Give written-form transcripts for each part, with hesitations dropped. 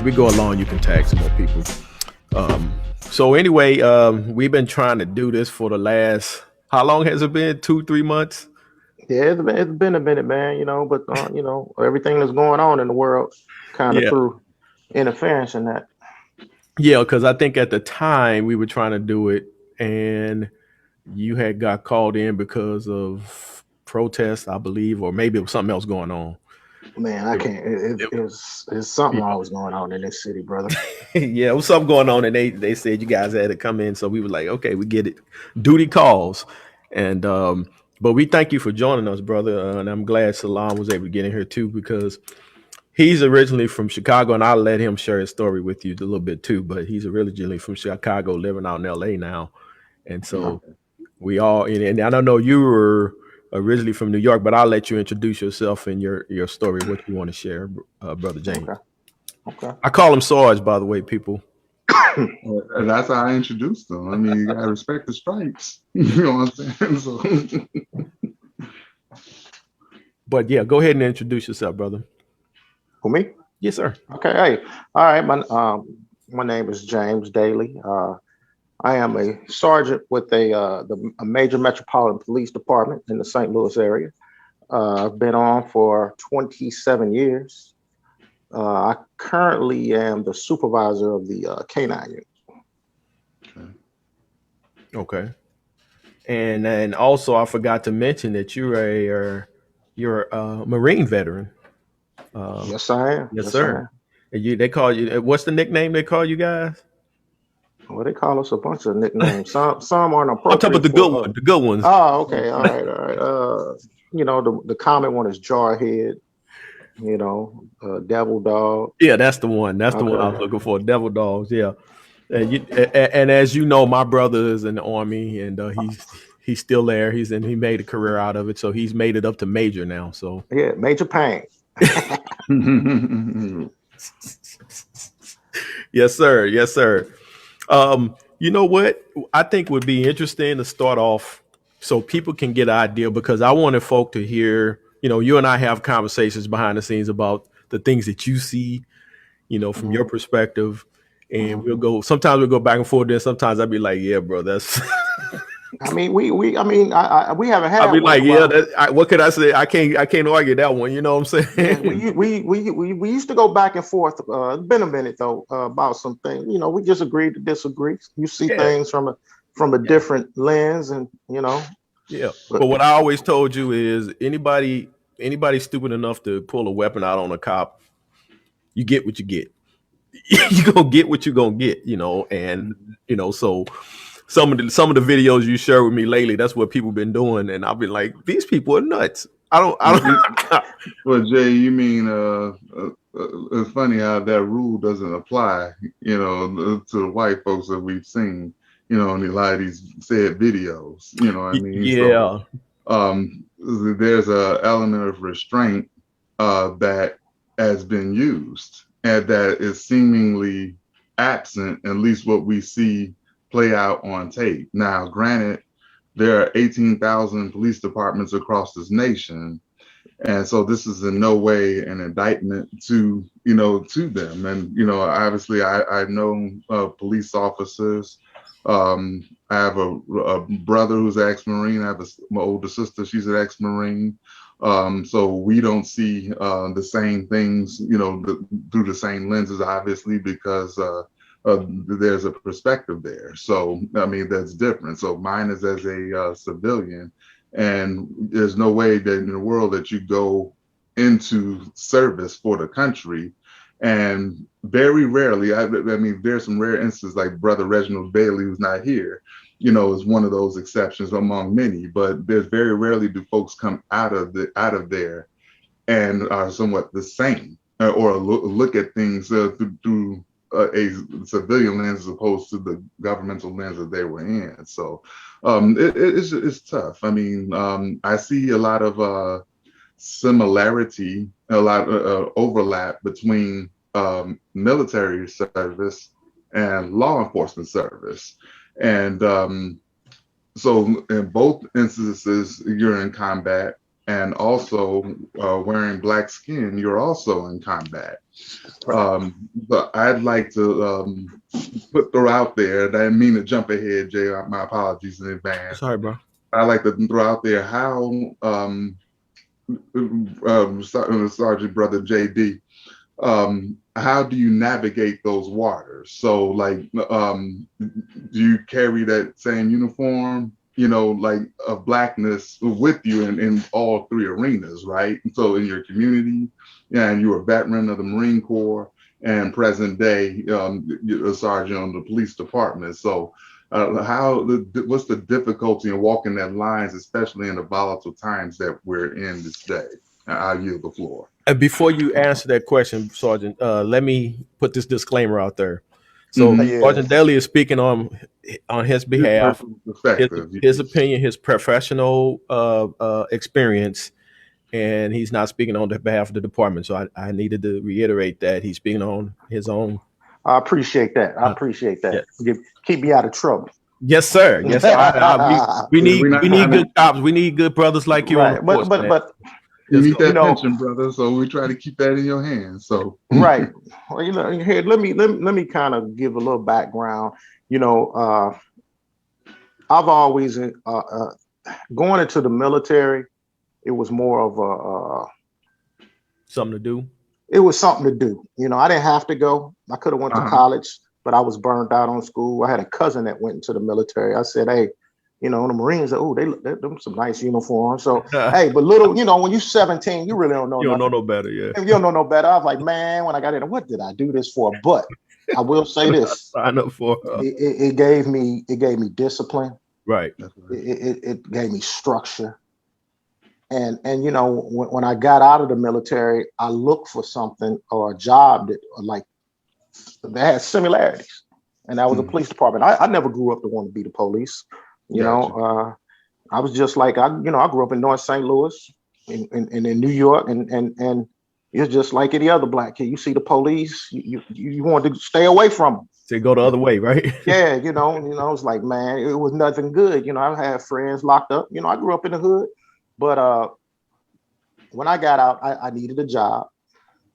as we go along, you can tag some more people. So anyway, we've been trying to do this for the last, how long has it been? 2, 3 months? Yeah, it's been a minute, man. But everything that's going on in the world kind of Yeah. threw interference in that. Yeah, because I think at the time we were trying to do it, and you had got called in because of protests, I believe, or maybe it was something else going on. Man, I It- can't. It's something always going on in this city, brother. yeah, it was something going on, and they said you guys had to come in, so we were like, okay, we get it. Duty calls, and but we thank you for joining us, brother, and I'm glad Salaam was able to get in here too because he's originally from Chicago, and I'll let him share his story with you a little bit too. But he's originally from Chicago, living out in L.A. now, and so Okay. we all. And I don't know you were originally from New York, but I'll let you introduce yourself and your story, what you want to share, brother James. Okay. Okay. I call him Sarge, by the way, people. And that's how I introduced them. I mean, you gotta respect the stripes. You know what I'm saying? So, But yeah, go ahead and introduce yourself, brother. For me? Yes, sir. Okay. Hey. All right. My name is James Daly. I am a sergeant with a major metropolitan police department in the St. Louis area. I've been on for 27 years. I currently am the supervisor of the K9 unit. Okay. And also I forgot to mention that you're a Marine veteran. Uh, Yes, I am. yes, Yes, I sir. am. And they call you. What's the nickname they call you guys? Well, they call us a bunch of nicknames. Some aren't I'm talking about appropriate the good for. one. The good ones. Oh, okay. All right. All right. The common one is Jarhead. Devil Dog. Yeah, that's the one. That's the one I was Okay. looking for. Devil dogs. Yeah. And as you know, my brother is in the army, and he's still there. He made a career out of it, so he's made it up to major now. So Yeah, Major Pain. yes, sir. Yes, sir. You know what? I think would be interesting to start off so people can get an idea because I wanted folk to hear. You and I have conversations behind the scenes about the things that you see, from your Mhm, perspective. And mhm. sometimes we'll go back and forth. Then sometimes I'll be like, yeah, bro, that's, We haven't I'll had be one in like, a yeah, while. what could I say? I can't argue that one. You know what I'm Yeah, saying? we used to go back and forth. It's been a minute though about some things. We just agreed to disagree. You see Yeah. things from a different lens, and Yeah. but But what I always told you is anybody stupid enough to pull a weapon out on a cop, you get what you get. You gonna get what you gonna get, and so some of the videos you share with me lately, that's what people been doing, and I've been like, these people are nuts. I don't. well, Jay, you mean it's funny how that rule doesn't apply, to the white folks that we've seen, in a lot of these said videos. You know what I mean? So Yeah. there's a element of restraint that has been used and that is seemingly absent, at least what we see play out on tape. Now, granted, there are 18,000 police departments across this nation, and so this is in no way an indictment to them. And obviously I know police officers. I have a brother who's an ex-Marine. I have my older sister, she's an ex-Marine. So we don't see the same things, through the same lenses, obviously, because there's a perspective there. So I mean, that's different. So mine is as a civilian, and there's no way that in the world that you go into service for the country. And very rarely, I mean, there's some rare instances like Brother Reginald Bailey, who's not here, is one of those exceptions among many. But there's very rarely do folks come out of there and are somewhat the same, or look at things through a civilian lens as opposed to the governmental lens that they were in. So it's tough. I mean, I see a lot of similarity, a lot of overlap between military service and law enforcement service. And so in both instances, you're in combat. and also wearing black skin, you're also in combat. Right. But I'd like to throw out there, and I didn't mean to jump ahead, Jay. My apologies in advance. Sorry, bro. I'd like to throw out there how Sergeant Brother JD, how do you navigate those waters? So, like, do you carry that same uniform, like of blackness with you in all three arenas, right? So, in your community, yeah, and you're a veteran of the Marine Corps, and present day, you're a sergeant on the police department. So, what's the difficulty in walking that lines, especially in the volatile times that we're in this day? I yield the floor. And before you answer that question, Sergeant, let me put this disclaimer out there. So Mm-hmm. Yeah. Sergeant Daly is speaking on his His behalf, personal his, perspective. his opinion, his professional experience, and he's not speaking on the behalf of the department. So I needed to reiterate that he's speaking on his own. I appreciate that. I Uh, appreciate yeah. that. Keep me out of trouble. Yes, sir. Yes, sir. We We're need not we trying need to. good cops. We need good brothers like you on the Right. force, man. You Just need go. You that know, pension, brother. So we try to keep that in your hands. So. right. Well, here, let me kind of give a little background. You know, I've always going into the military. It was more of Something to do. it was something to do. I didn't have to go. I could have went to college, but I was burned out on school. I had a cousin that went into the military. I said, hey, the Marines, oh, they them some nice uniforms. So, hey, but little, when you're 17, you really don't know You don't know nothing. no better, yeah. You don't know no better. I was like, man, when I got in, what did I do this for? But I will say this: Sign up for it gave me discipline. right. It gave me structure. And when I got out of the military, I looked for something or a job that had similarities, and that was the police department. I never grew up to want to be the police. Gotcha. I was just like I grew up in North St. Louis, in New York, and it's just like any other black kid. You see the police, you want to stay away from them. So go the other way, right? Yeah, it's like, man, it was nothing good. I've had friends locked up. I grew up in the hood, but when I got out, I needed a job.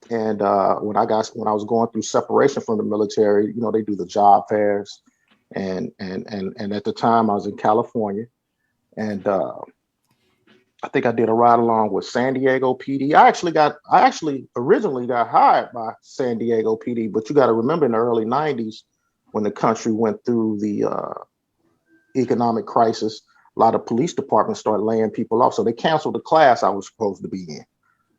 And when I was going through separation from the military, they do the job fairs, and at the time I was in California, and I think I did a ride along with San Diego PD. I actually originally got hired by San Diego PD, but you got to remember in the early '90s when the country went through the economic crisis, a lot of police departments started laying people off, so they canceled the class I was supposed to be in.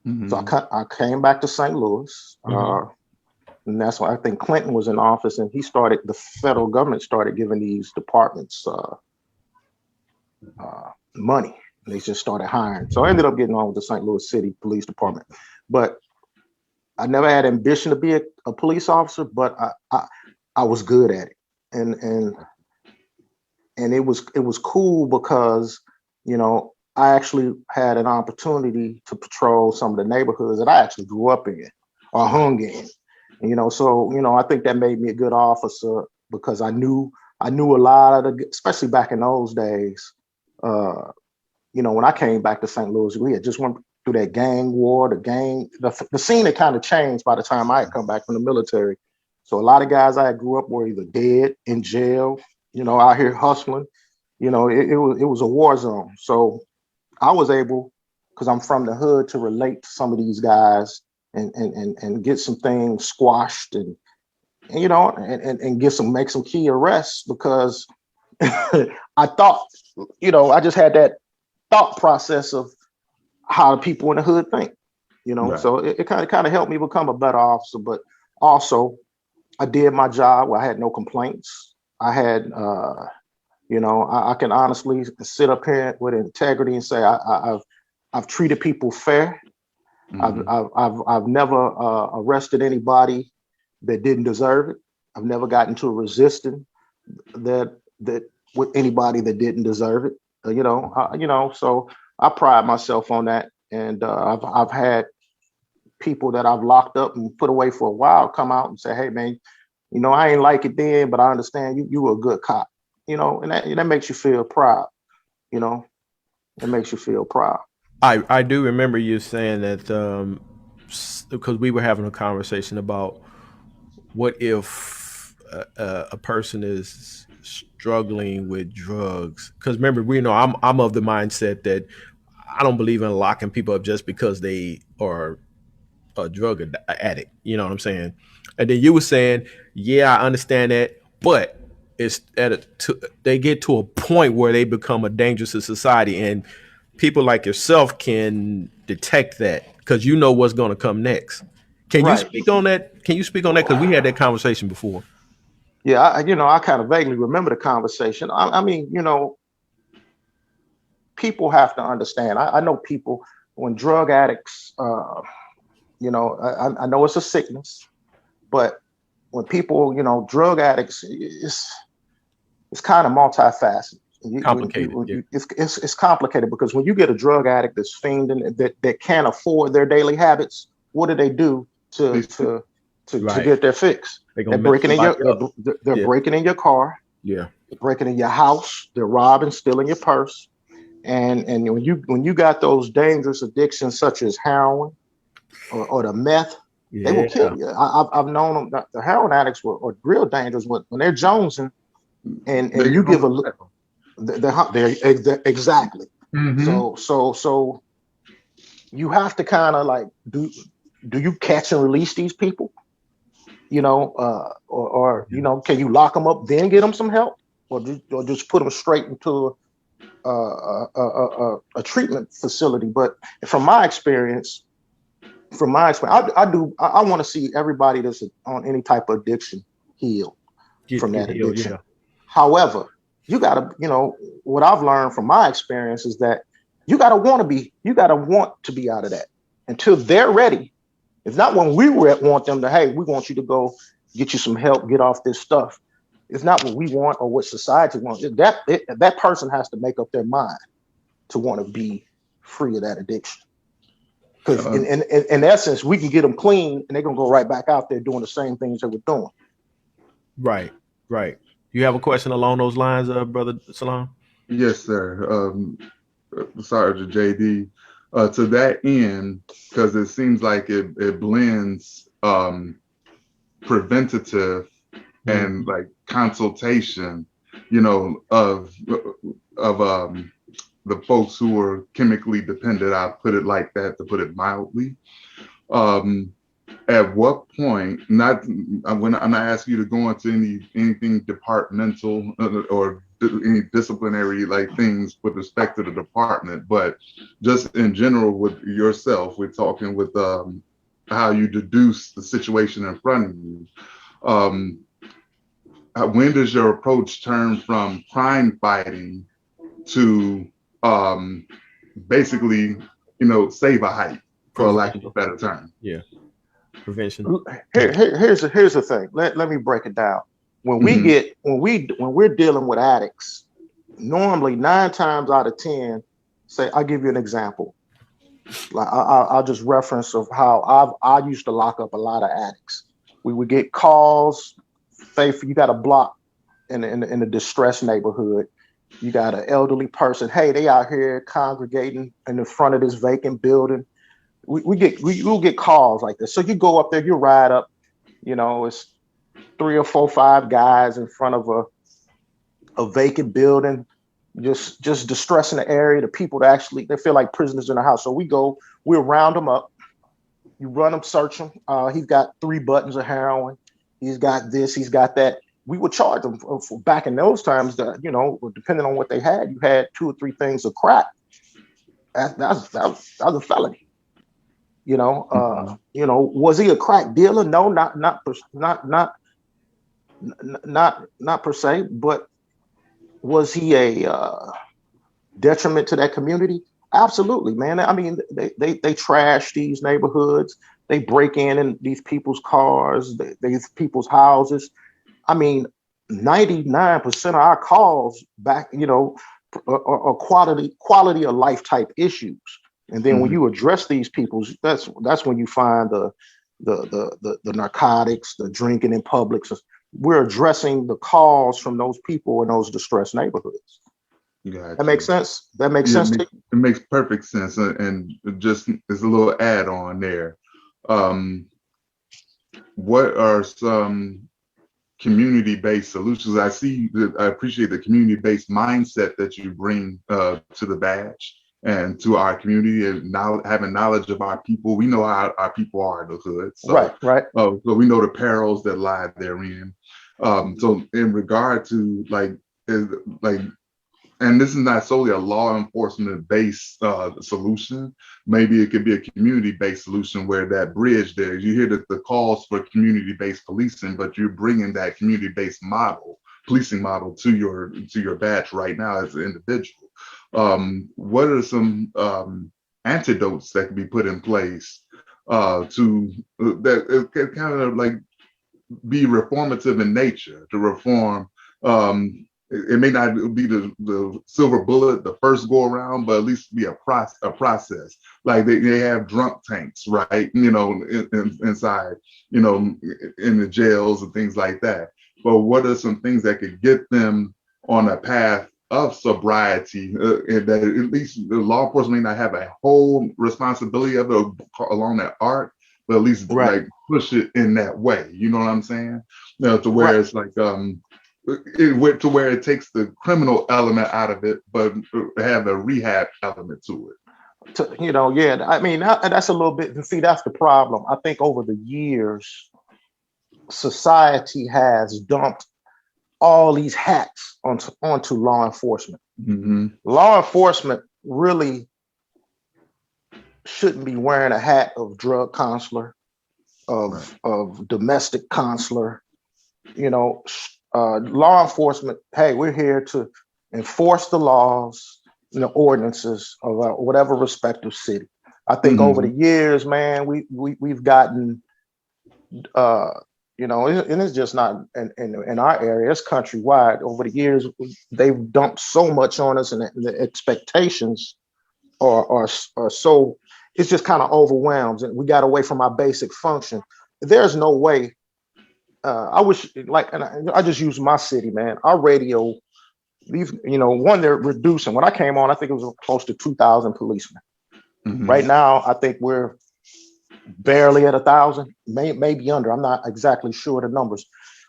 Mm-hmm. So I came back to St. Louis, and that's why I think Clinton was in office, and the federal government started giving these departments money. They just started hiring. So I ended up getting on with the St. Louis City Police Department. But I never had ambition to be a police officer, but I was good at it. And it was cool because, I actually had an opportunity to patrol some of the neighborhoods that I actually grew up in or hung in. So I think that made me a good officer because I knew a lot of especially back in those days. When I came back to St. Louis, we had just went through that gang war, the scene had kind of changed by the time I had come back from the military. So a lot of guys I grew up were either dead, in jail, out here hustling. It was a war zone. So I was able, because I'm from the hood, to relate to some of these guys and get some things squashed and make some key arrests because I thought, I just had that thought process of how people in the hood think, Right. So it kind of helped me become a better officer. But also, I did my job where I had no complaints. I had, I can honestly sit up here with integrity and say I've treated people fair. Mm-hmm. I've never arrested anybody that didn't deserve it. I've never gotten to resisting that with anybody that didn't deserve it. So I pride myself on that. And I've had people that I've locked up and put away for a while come out and say, hey man, I ain't like it then, but I understand you were a good cop, and that makes you feel proud, it makes you feel proud. I do remember you saying that because we were having a conversation about what if a person is struggling with drugs? Because remember, we know I'm of the mindset that I don't believe in locking people up just because they are a drug addict. You know what I'm saying? And then you were saying, yeah, I understand that, but it's they get to a point where they become a danger to society, and people like yourself can detect that because you know what's going to come next. Can you Right. speak on that? Can you speak on that? Because we had that conversation before. Yeah, I kind of vaguely remember the conversation. I mean, people have to understand. I know people when drug addicts. I know it's a sickness, but when people, drug addicts, it's kind of multifaceted. Complicated. Yeah. It's complicated because when you get a drug addict that's fiending that can't afford their daily habits, what do they do to They to to Right. get their fix? They're They're gonna mess breaking in somebody your up. they're Yeah. breaking in your car, Yeah. they're breaking in your house, they're robbing, stealing your purse, and when you got those dangerous addictions such as heroin or the meth, they will Yeah. kill you. I've known them. The heroin addicts are real dangerous when they're jonesing, they and you get give a homicidal. they're exactly. Mm-hmm. So you have to kind of like do you catch and release these people? Or can you lock them up then get them some help, or just put them straight into a treatment facility? But from my experience, I want to see everybody that's on any type of addiction healed from Get that healed. addiction. Yeah. However, you gotta, what I've learned from my experience is that you gotta want to be out of that until they're ready. It's not when want them to, hey, we want you to go get you some help, get off this stuff. It's not what we want or what society wants. That person has to make up their mind to want to be free of that addiction. Because Uh, in essence, we can get them clean and they're gonna go right back out there doing the same things they were doing. Right. Right. You have a question along those lines, brother Salam? yes, sir. Sergeant JD. To that end, because it seems like it blends preventative and Mhm. like consultation, of the folks who are chemically dependent. I'll put it like that to put it mildly. Um, at what point, not I'm not asking you to go into anything departmental or any disciplinary like things with respect to the department, but just in general with yourself, we're talking with how you deduce the situation in front of you. Um, when does your approach turn from crime fighting to um, basically, save a hike, for lack of a Prevention. better term? Yeah. Prevention. Here's the thing. Let me break it down. When we Mm-hmm. get when we're dealing with addicts, normally 9 times out of 10, say I'll give you an example. Like I'll just reference of how I used to lock up a lot of addicts. We would get calls. Say you got a block in a distressed neighborhood. You got an elderly person. Hey, they out here congregating in the front of this vacant building. We'll get calls like this. So you go up there, you ride up. It's three or four, five guys in front of a vacant building, just distressing the area. The people that actually they feel like prisoners in the house. So we'll round them up. You run them, search him. He's got 3 buttons of heroin. He's got this. He's got that. We would charge them for back in those times. That depending on what they had, you had 2 or 3 things of crack. That was a felony. Mm-hmm. Was he a crack dealer? No, not per se. But was he a detriment to that community? Absolutely, man. I mean, they trash these neighborhoods. They break in these people's cars, these people's houses. I mean, 99% of our calls back, are quality of life type issues. And then when Mm-hmm. you address these people's, that's when you find the narcotics, the drinking in public. So we're addressing the calls from those people in those distressed neighborhoods. That Got makes you. sense. That makes Yeah, sense to it makes perfect sense, and just as a little add on there. Um, what are some community-based solutions? I appreciate the community-based mindset that you bring to the badge and to our community, and now having knowledge of our people. We know how our people are in the hood, you. Right, right. so we know the perils that lie therein. So in regard to like and this is not solely a law enforcement based solution. Maybe it could be a community based solution where that bridge there, you hear the calls for community based policing, but you're bringing that community based policing model to your badge right now as an individual. What are some antidotes that can be put in place to that it can kind of like be reformative in nature to reform. It may not be the silver bullet the first go around, but at least be a process. Like they have drunk tanks, right? Inside, in the jails and things like that. But what are some things that could get them on a path of sobriety, and that at least the law enforcement may not have a whole responsibility of it along that arc, but at least Right, like push it in that way. You know what I'm saying? To right. where it's like it went to where it takes the criminal element out of it, but have a rehab element to it. Yeah. I mean, that's a little bit. See, that's the problem. I think over the years, society has dumped all these hats onto law enforcement. Mm-hmm. Law enforcement really shouldn't be wearing a hat of drug counselor, of domestic counselor. Law enforcement. Hey, we're here to enforce the laws and the ordinances of whatever respective city. I think over the years, man, we've gotten, and it's just not in our area, it's countrywide. Over the years, they've dumped so much on us, and the expectations are so, it's just kind of overwhelmed, and we got away from our basic function. There's no way. I wish, and I just use my city, man. Our radio, they're reducing. When I came on, I think it was close to 2,000 policemen. Mm-hmm. Right now, I think we're barely at 1,000, maybe under. I'm not exactly sure the numbers.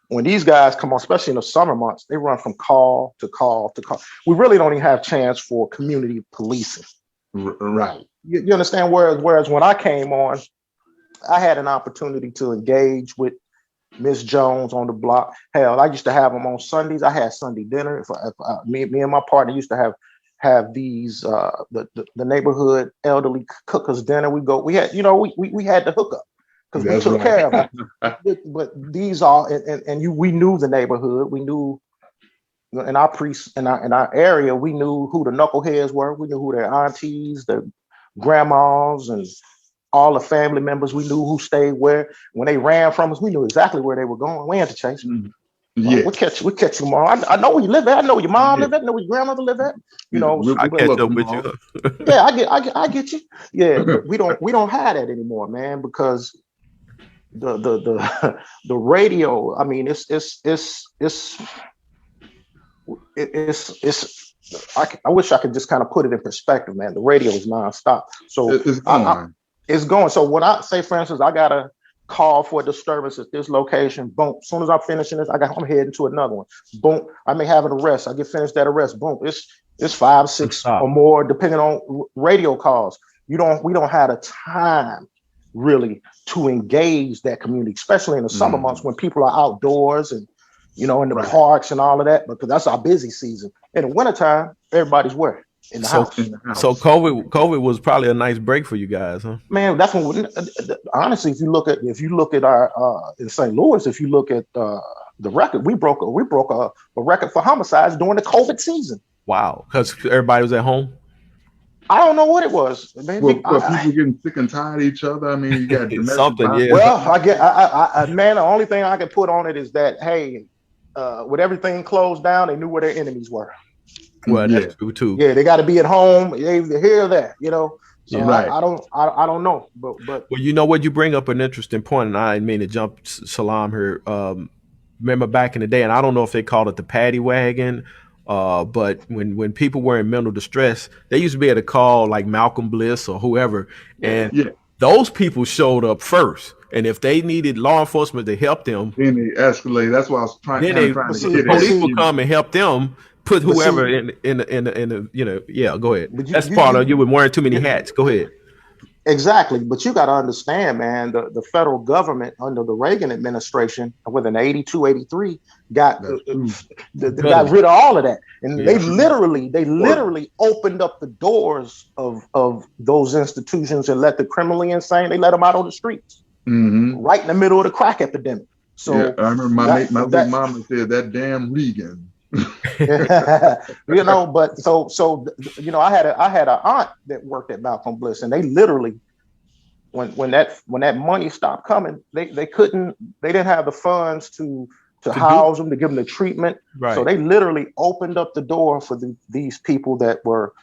When these guys come on, especially in the summer months, they run from call to call to call. We really don't even have a chance for community policing. Right. You understand? Whereas when I came on, I had an opportunity to engage with Miss Jones on the block. Hell, I used to have them on Sundays. I had Sunday dinner. Me and my partner used to have these the neighborhood elderly cookers dinner. We had the hookup because we took care of them. But these are we knew the neighborhood. We knew in our area. We knew who the knuckleheads were. We knew who their aunties, their grandmas, and all the family members. We knew who stayed where. When they ran from us, we knew exactly where they were going. We had to chase them. Yeah, we catch you tomorrow. I know where you live at. I know where your mom live at. I know where your grandmother live at. I catch up with you. Yeah, I get you. Yeah, but we don't have that anymore, man, because the radio. I mean, I wish I could just kind of put it in perspective, man. The radio is nonstop. So it's going. So when I say, for instance, I got a call for a disturbance at this location, boom. As soon as I'm finishing this, I'm heading to another one. Boom. I may have an arrest. I get finished that arrest. Boom. It's 5, 6 or more, depending on radio calls. We don't have the time really to engage that community, especially in the summer months when people are outdoors and in the parks and all of that, because that's our busy season. In the wintertime, everybody's where? In the house. So COVID was probably a nice break for you guys, huh? Man, that's when honestly, if you look at our in St. Louis, if you look at the record, we broke a record for homicides during the COVID season. Wow, because everybody was at home. I don't know what it was. Maybe people getting sick and tired of each other. I mean, you got something. Yeah. Well, man, the only thing I can put on it is that, hey, with everything closed down, they knew where their enemies were. Well, that's true too. Yeah, they got to be at home. They hear that, So right. I don't know, but well, you know what, you bring up an interesting point, and I didn't mean to jump Salaam here. Remember back in the day, and I don't know if they called it the paddy wagon, But when people were in mental distress, they used to be able to call like Malcolm Bliss or whoever, and Yeah. those people showed up first. And if they needed law enforcement to help them, Then they escalate. That's why I was then kind of they trying But to see, the get but at. police see, would come and help them put but whoever see, in yeah, go ahead. but That's part of you were wearing too many you hats. Go ahead. exactly. But you got to understand, man, the federal government under the Reagan administration within 82, 83 got That's true. got rid of all of that. And Yeah. they literally opened up the doors of those institutions and let the criminally insane, they let them out on the streets, Mm-hmm. right in the middle of the crack epidemic. Yeah, So I remember my late that mama said that damn Regan. you know, but you know, I had an aunt that worked at Malcolm Bliss, and they literally when that money stopped coming, they didn't have the funds to To do house them, to give them the treatment. So right. they literally opened up the door for these people that were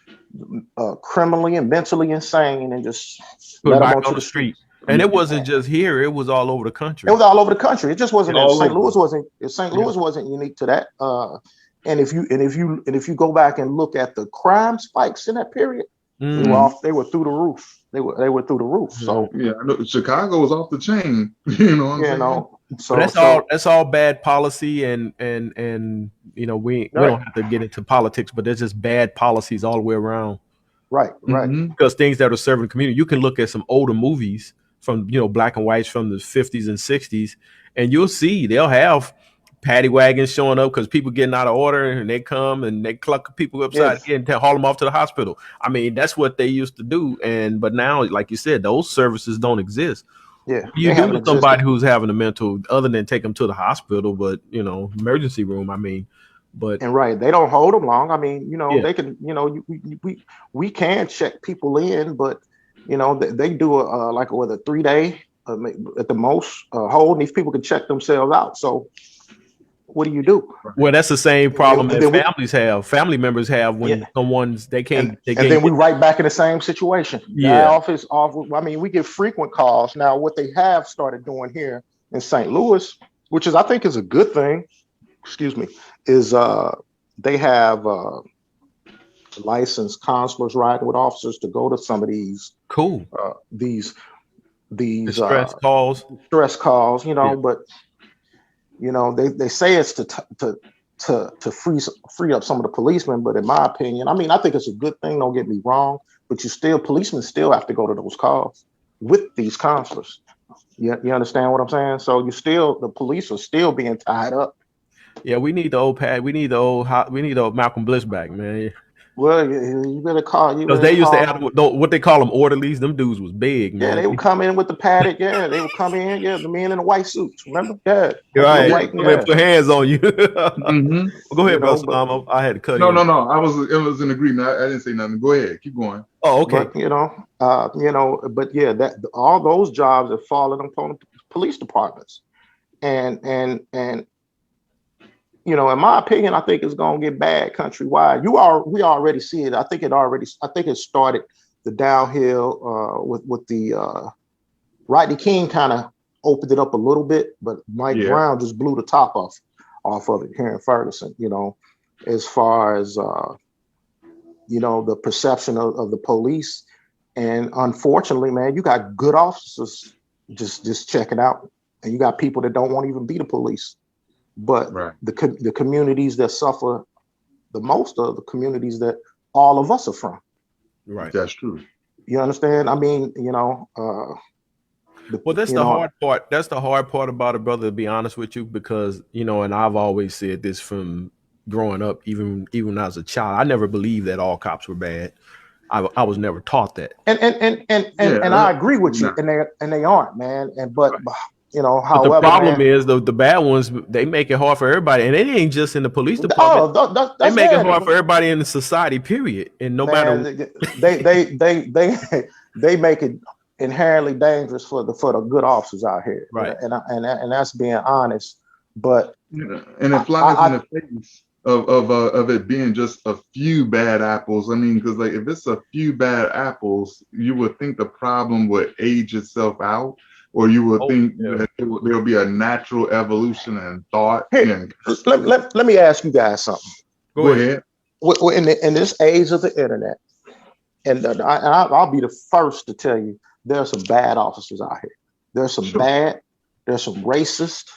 criminally and mentally insane, and just Put let them back onto on the the street. street. And it wasn't just here, it was all over the It country. was all over the country. It just wasn't in All St. over. Louis. St. Louis wasn't unique to that. And if you go back and look at the crime spikes in that period, they were through the roof. They were through the roof. So Yeah, I know Chicago was off the chain. You know what I'm you saying? know, But so that's all bad policy and you know we right, don't have to get into politics, but there's just bad policies all the way around. right. Mm-hmm. Because things that are serving the community, you can look at some older movies from black and whites from the 50s and 60s, and you'll see they'll have paddy wagons showing up because people getting out of order, and they come and they cluck people upside Yes, the head and haul them off to the hospital. I mean, that's what they used to do, but now, like you said, those services don't exist. yeah. You They do haven't to existed. somebody who's having a mental, other than take them to the hospital, but emergency room. I mean, but And right, they don't hold them long. I mean, you know, yeah, they can, we can check people in, but they do like with a 3 day at the most hold, and these people can check themselves out. So what do you do? well, that's the same problem And that then we, family members have yeah, when someone's they and can't they and can't then we get right back in the same situation. Guy yeah. off. I mean, we get frequent calls now. What they have started doing here in St. Louis, which I think is a good thing. Excuse me, is they have licensed counselors riding with officers to go to some of Cool. these Distress calls. stress calls. Yeah. But they say it's to free up some of the policemen, but in my opinion, I mean, I think it's a good thing. Don't get me wrong, but policemen still have to go to those calls with these counselors. You understand what I'm saying? So the police are still being tied up. Yeah, we need the old we need the old Malcolm Bliss back, man. Well, you better call. You Because better they used to call have them. what they call them orderlies. Them dudes was big, Yeah, man. they would come in with the paddock. Yeah, they would come in. Yeah, the men in the white suits. Remember? Yeah, You're the right. white. Come in, Yeah, put hands on you. Mm-hmm. Go ahead, brother but Salam. I had to cut No, in. no, no. It was in agreement. I didn't say nothing. Go ahead. Keep going. Oh, okay. but but yeah, that all those jobs have fallen upon the police departments, and in my opinion, I think it's gonna get bad countrywide. We already see it. I think it started the downhill with the Rodney King kind of opened it up a little bit, but Mike Yeah. Brown just blew the top off of it here in Ferguson. As far as the perception of the police, and unfortunately, man, you got good officers just checking out, and you got people that don't want to even be the police. But Right. the communities that suffer the most are the communities that all of us are from. Right. That's true. You understand? I mean, Well, that's the hard part. That's the hard part about it, brother, to be honest with you, because, and I've always said this from growing up, even when I was a child, I never believed that all cops were bad. I was never taught that. And I agree with you, and they aren't, man. But But however, the problem man, is the bad ones, they make it hard for everybody, and it ain't just in the police department. They that's make it bad. hard for everybody in the society, period. And no matter they make it inherently dangerous for the good officers out here, right, and that's being honest. But and it flies in the face of it being just a few bad apples. I mean, because like if it's a few bad apples, you would think the problem would age itself out, or you would think that there'll be a natural evolution in thought. Here, let me ask you guys something. Go ahead. In this age of the internet, and I'll be the first to tell you, there are some bad officers out here. There's some bad. There's some racist.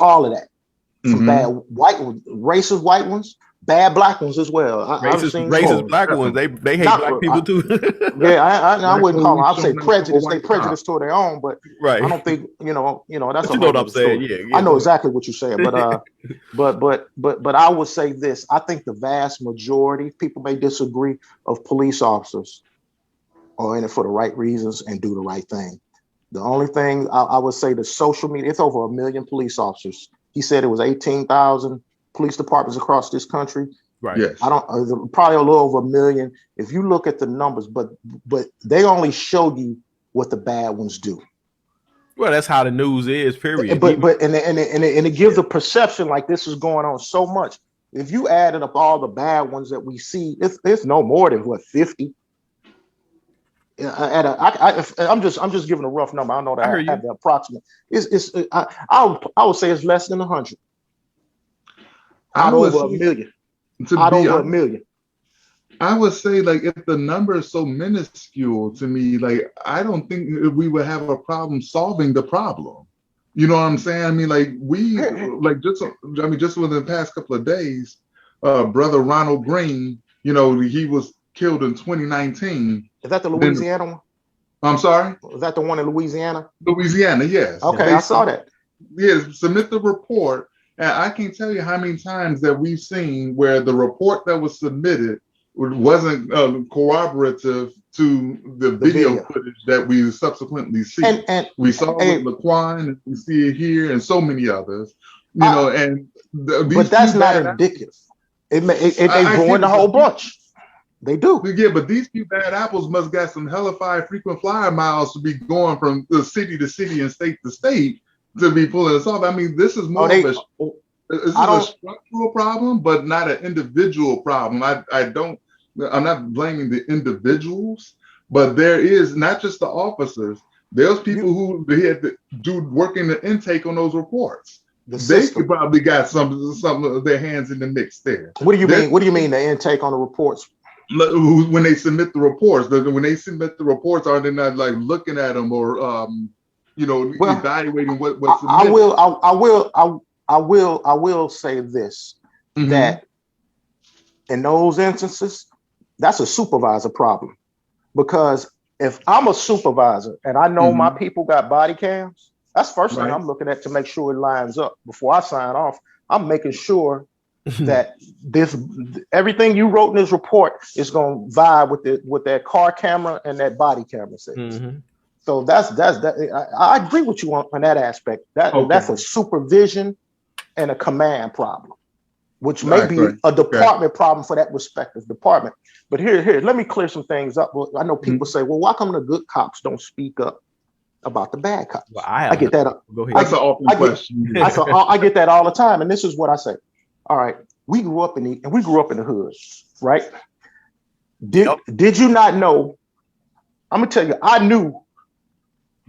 All of that. Some bad racist white ones, bad black ones as well. I've seen racist black ones. They hate black people too. I wouldn't call them. I'd say prejudice. They prejudice toward their own, but right. I don't think that's. But you know what I'm saying? Yeah, I know exactly what you're saying, but but I would say this. I think the vast majority, people may disagree, of police officers are in it for the right reasons and do the right thing. The only thing I would say, the social media, it's over 1 million police officers. He said it was 18,000 police departments across this country. Right. Yes. Probably a little over 1 million. If you look at the numbers, but they only show you what the bad ones do. Well, that's how the news is, period. But it gives a perception like this is going on so much. If you added up all the bad ones that we see, it's no more than 50. I'm just giving a rough number. I know that I have the approximate. I would say it's less than 100. Out over 1 million. Out over 1 million. I would say, like, if the number is so minuscule to me, like, I don't think we would have a problem solving the problem. You know what I'm saying? I mean, like, just within the past couple of days, brother Ronald Green, he was killed in 2019. Is that the Louisiana one? I'm sorry? Was that the one in Louisiana? Louisiana, yes. Okay, I saw that. Yes, submit the report. And I can't tell you how many times that we've seen where the report that was submitted wasn't corroborative to the video footage that we subsequently see. And we saw it with Laquan, and we see it here, and so many others. But that's not indicative. They ruined a whole bunch. They do. Yeah, but these few bad apples must got some hellified frequent flyer miles to be going from the city to city and state to state to be pulling us off. I mean, this is more of a structural problem, but not an individual problem. I'm not blaming the individuals, but there is not just the officers. There's people who had to do working the intake on those reports. They could probably got some of their hands in the mix there. What do you mean? What do you mean the intake on the reports? When they submit the reports, are they not like looking at them or evaluating what's submitted? I will say this, that in those instances, that's a supervisor problem. Because if I'm a supervisor and I know my people got body cams, that's the first thing I'm looking at to make sure it lines up. Before I sign off, I'm making sure that everything you wrote in this report is going to vibe with that car camera and that body camera settings. So that's I agree with you on that aspect. That's a supervision and a command problem, which may be a department problem for that respective department. But here, let me clear some things up. I know people say, well, why come the good cops don't speak up about the bad cops? Well, I get that. Go ahead. That's an open question. I get that all the time, and this is what I say. All right, we grew up in the hood, right? Did you not know? I'm gonna tell you, I knew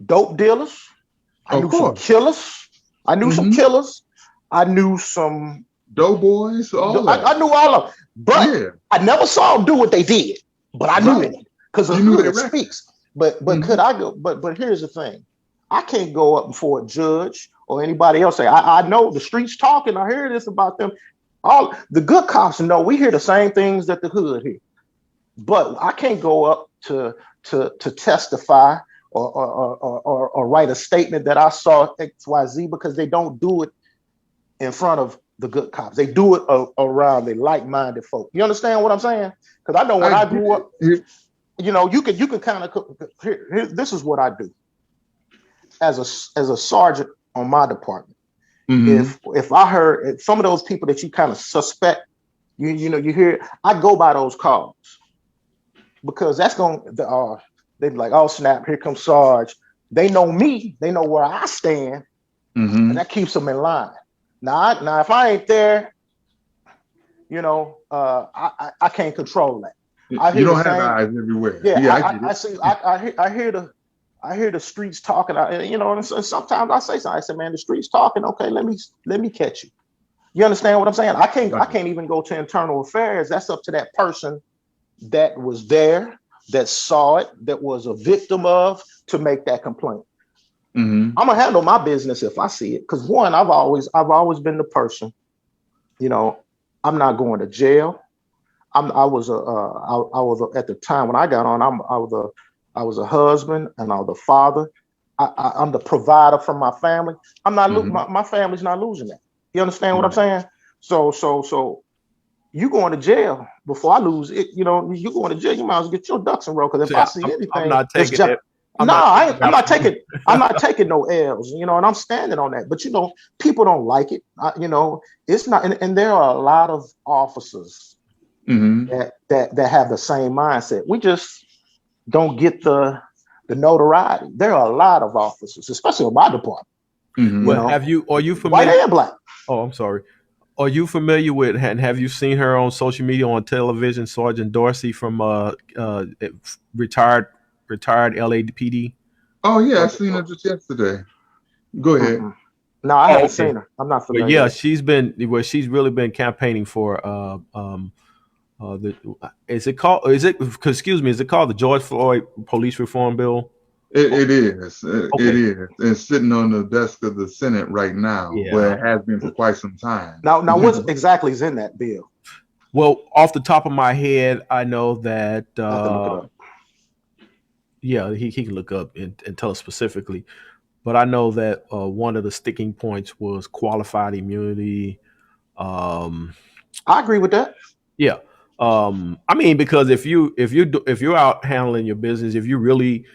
dope dealers. I knew some killers. I knew some killers. I knew some doughboys. I knew all of them, but I never saw them do what they did. But I knew it because the hood speaks. But could I go? But here's the thing: I can't go up before a judge or anybody else. Say I know the streets talking. I hear this about them. All the good cops know we hear the same things that the hood hear. But I can't go up to testify or write a statement that I saw XYZ because they don't do it in front of the good cops. They do it around the like-minded folk. You understand what I'm saying? Because I know when I grew up, you can kind of here. This is what I do as a sergeant on my department. If I heard some of those people that you kind of suspect, you hear, I go by those calls because that's going. They be like, oh snap, here comes Sarge. They know me. They know where I stand, and that keeps them in line. Now, if I ain't there, I can't control that. You don't have eyes everywhere. Yeah, I see. I hear the streets talking. And sometimes I say something. I say, man, the streets talking. Okay, let me catch you. You understand what I'm saying? I Right. can't even go to internal affairs. That's up to that person that was there, that saw it, that was a victim of, to make that complaint. Mm-hmm. I'm gonna handle my business if I see it. Because one, I've always been the person, you know, I'm not going to jail. I was at the time when I got on, I was a husband and I was a father. I'm the provider for my family. I'm not Mm-hmm. my family's not losing that. You understand what I'm Right. saying? So you going to jail before I lose it. You know, you going to jail. You might as well get your ducks in a row. Because if See, I see I'm anything not that's taking just it. I'm no, not taking I'm that not from you. taking. I'm not taking no L's. You know, and I'm standing on that. But you know, people don't like it. You know, it's not. And there are a lot of officers Mm-hmm. that have the same mindset. We just don't get the notoriety. There are a lot of officers, especially in my department. You Mm-hmm. Well, know, are you white familiar? and black. Oh, I'm sorry. Are you familiar with and have you seen her on social media on television, Sergeant Dorsey from retired LAPD? Oh yeah, I Sergeant seen her Dorsey. just yesterday. Go ahead. Mm-mm. No, I Oh, haven't okay. seen her. I'm not But familiar yeah, with she's really been campaigning for the is it excuse me, is it called the George Floyd Police Reform Bill? It is. It Okay. is. It's sitting on the desk of the Senate right now, where Yeah. it has been for quite some time. Now, what exactly is in that bill? Well, off the top of my head, I know that I have to look it up. yeah, he can look up and tell us specifically. But I know that one of the sticking points was qualified immunity. Um, I agree with that. yeah, I mean, because if you're out handling your business, if you really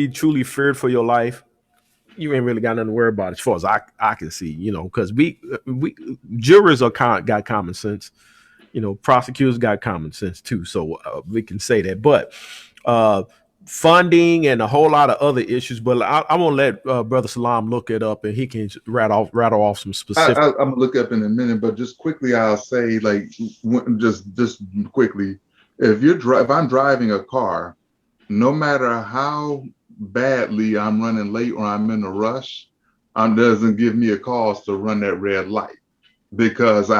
truly feared for your life, you ain't really got nothing to worry about as far as I can see. You know, because we jurors got common sense. You know, prosecutors got common sense too, so we can say that. But uh, funding and a whole lot of other issues. But I'm gonna let Brother Salaam look it up, and he can rattle off some specific. I'm gonna look up in a minute, but just quickly, I'll say, like, just quickly, if I'm driving a car, no matter how badly I'm running late or I'm in a rush, doesn't give me a cause to run that red light because in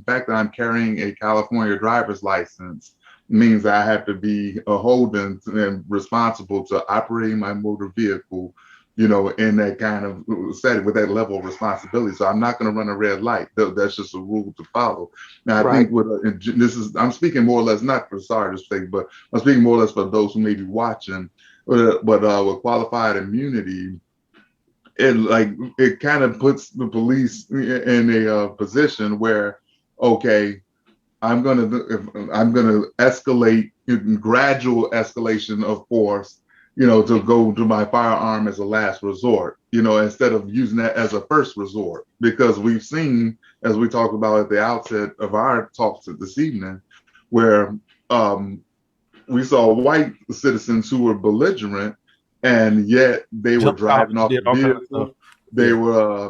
fact I'm carrying a California driver's license means I have to be a holden and responsible to operating my motor vehicle, in that kind of setting with that level of responsibility. So I'm not going to run a red light. That's just a rule to follow. Now I Right. think I'm speaking more or less not for Sarge's sake, but I'm speaking more or less for those who may be watching. But with qualified immunity, it kind of puts the police in a position where, okay, I'm gonna escalate, gradual escalation of force, to go to my firearm as a last resort, instead of using that as a first resort, because we've seen, as we talked about at the outset of our talks this evening, where um, we saw white citizens who were belligerent, and yet they were Jumped out driving and off did the all kinds of stuff. vehicle. They Yeah. were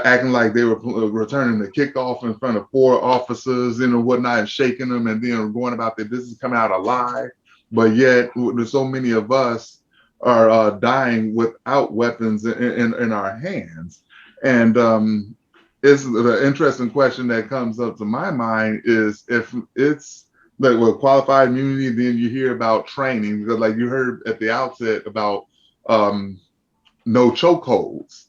acting like they were returning the kickoff in front of 4 officers, whatnot, and shaking them, and then going about their business, coming out alive. But yet, there's so many of us are dying without weapons in our hands. And it's the interesting question that comes up to my mind is if it's like with qualified immunity, then you hear about training, because like you heard at the outset about um, no chokeholds.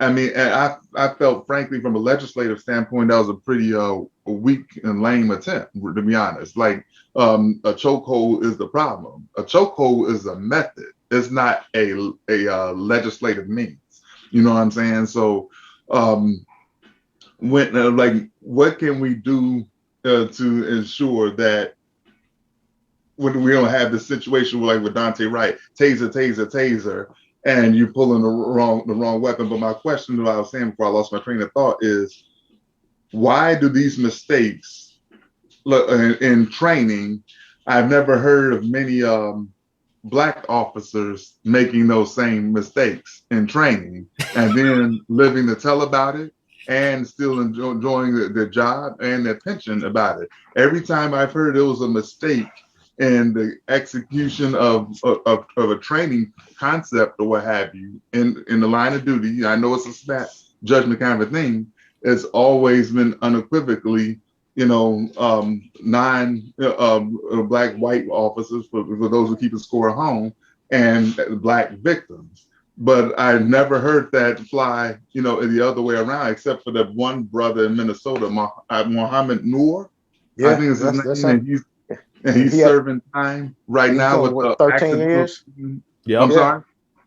I mean, and I felt, frankly, from a legislative standpoint, that was a pretty weak and lame attempt, to be honest. Like, a chokehold is the problem. A chokehold is a method. It's not a legislative means. You know what I'm saying? So, um, what can we do to ensure that when we don't have this situation like with Dante Wright, taser, taser, taser, and you pulling the wrong weapon? But my question that I was saying before I lost my train of thought is, why do these mistakes look in training? I've never heard of many black officers making those same mistakes in training and then living to tell about it and still enjoying their job and their pension about it. Every time I've heard there was a mistake in the execution of a training concept or what have you in the line of duty, I know it's a judgment kind of a thing. It's always been unequivocally, nine black white officers for those who keep the score at home, and black victims. But I never heard that fly, the other way around, except for that one brother in Minnesota, Mohammed Noor. I think it's his name, and he's serving time right now with the 13 years. Yeah, I'm sorry.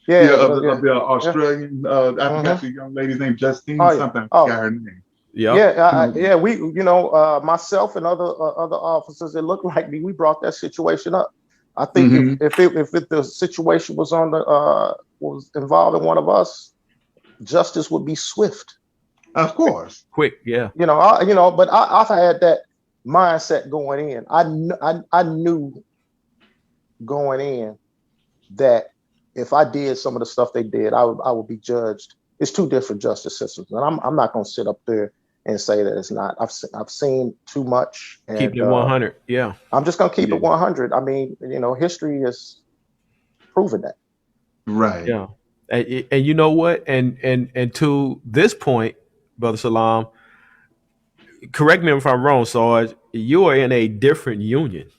Yeah, of the Australian. I forgot the young lady's name, Justine something. I forgot her name. Yeah. We, myself and other officers that looked like me, we brought that situation up. I think if the situation was was involving one of us, justice would be swift. Of course, quick. Yeah. But I've had that mindset going in. I knew going in that if I did some of the stuff they did, I would be judged. It's two different justice systems, and I'm not going to sit up there and say that it's not. I've seen too much. And, keep it 100. Yeah, I'm just going to keep it 100. I mean, history has proven that. Right. Yeah, and you know what? And to this point, Brother Salaam, correct me if I'm wrong, Sarge, you are in a different union,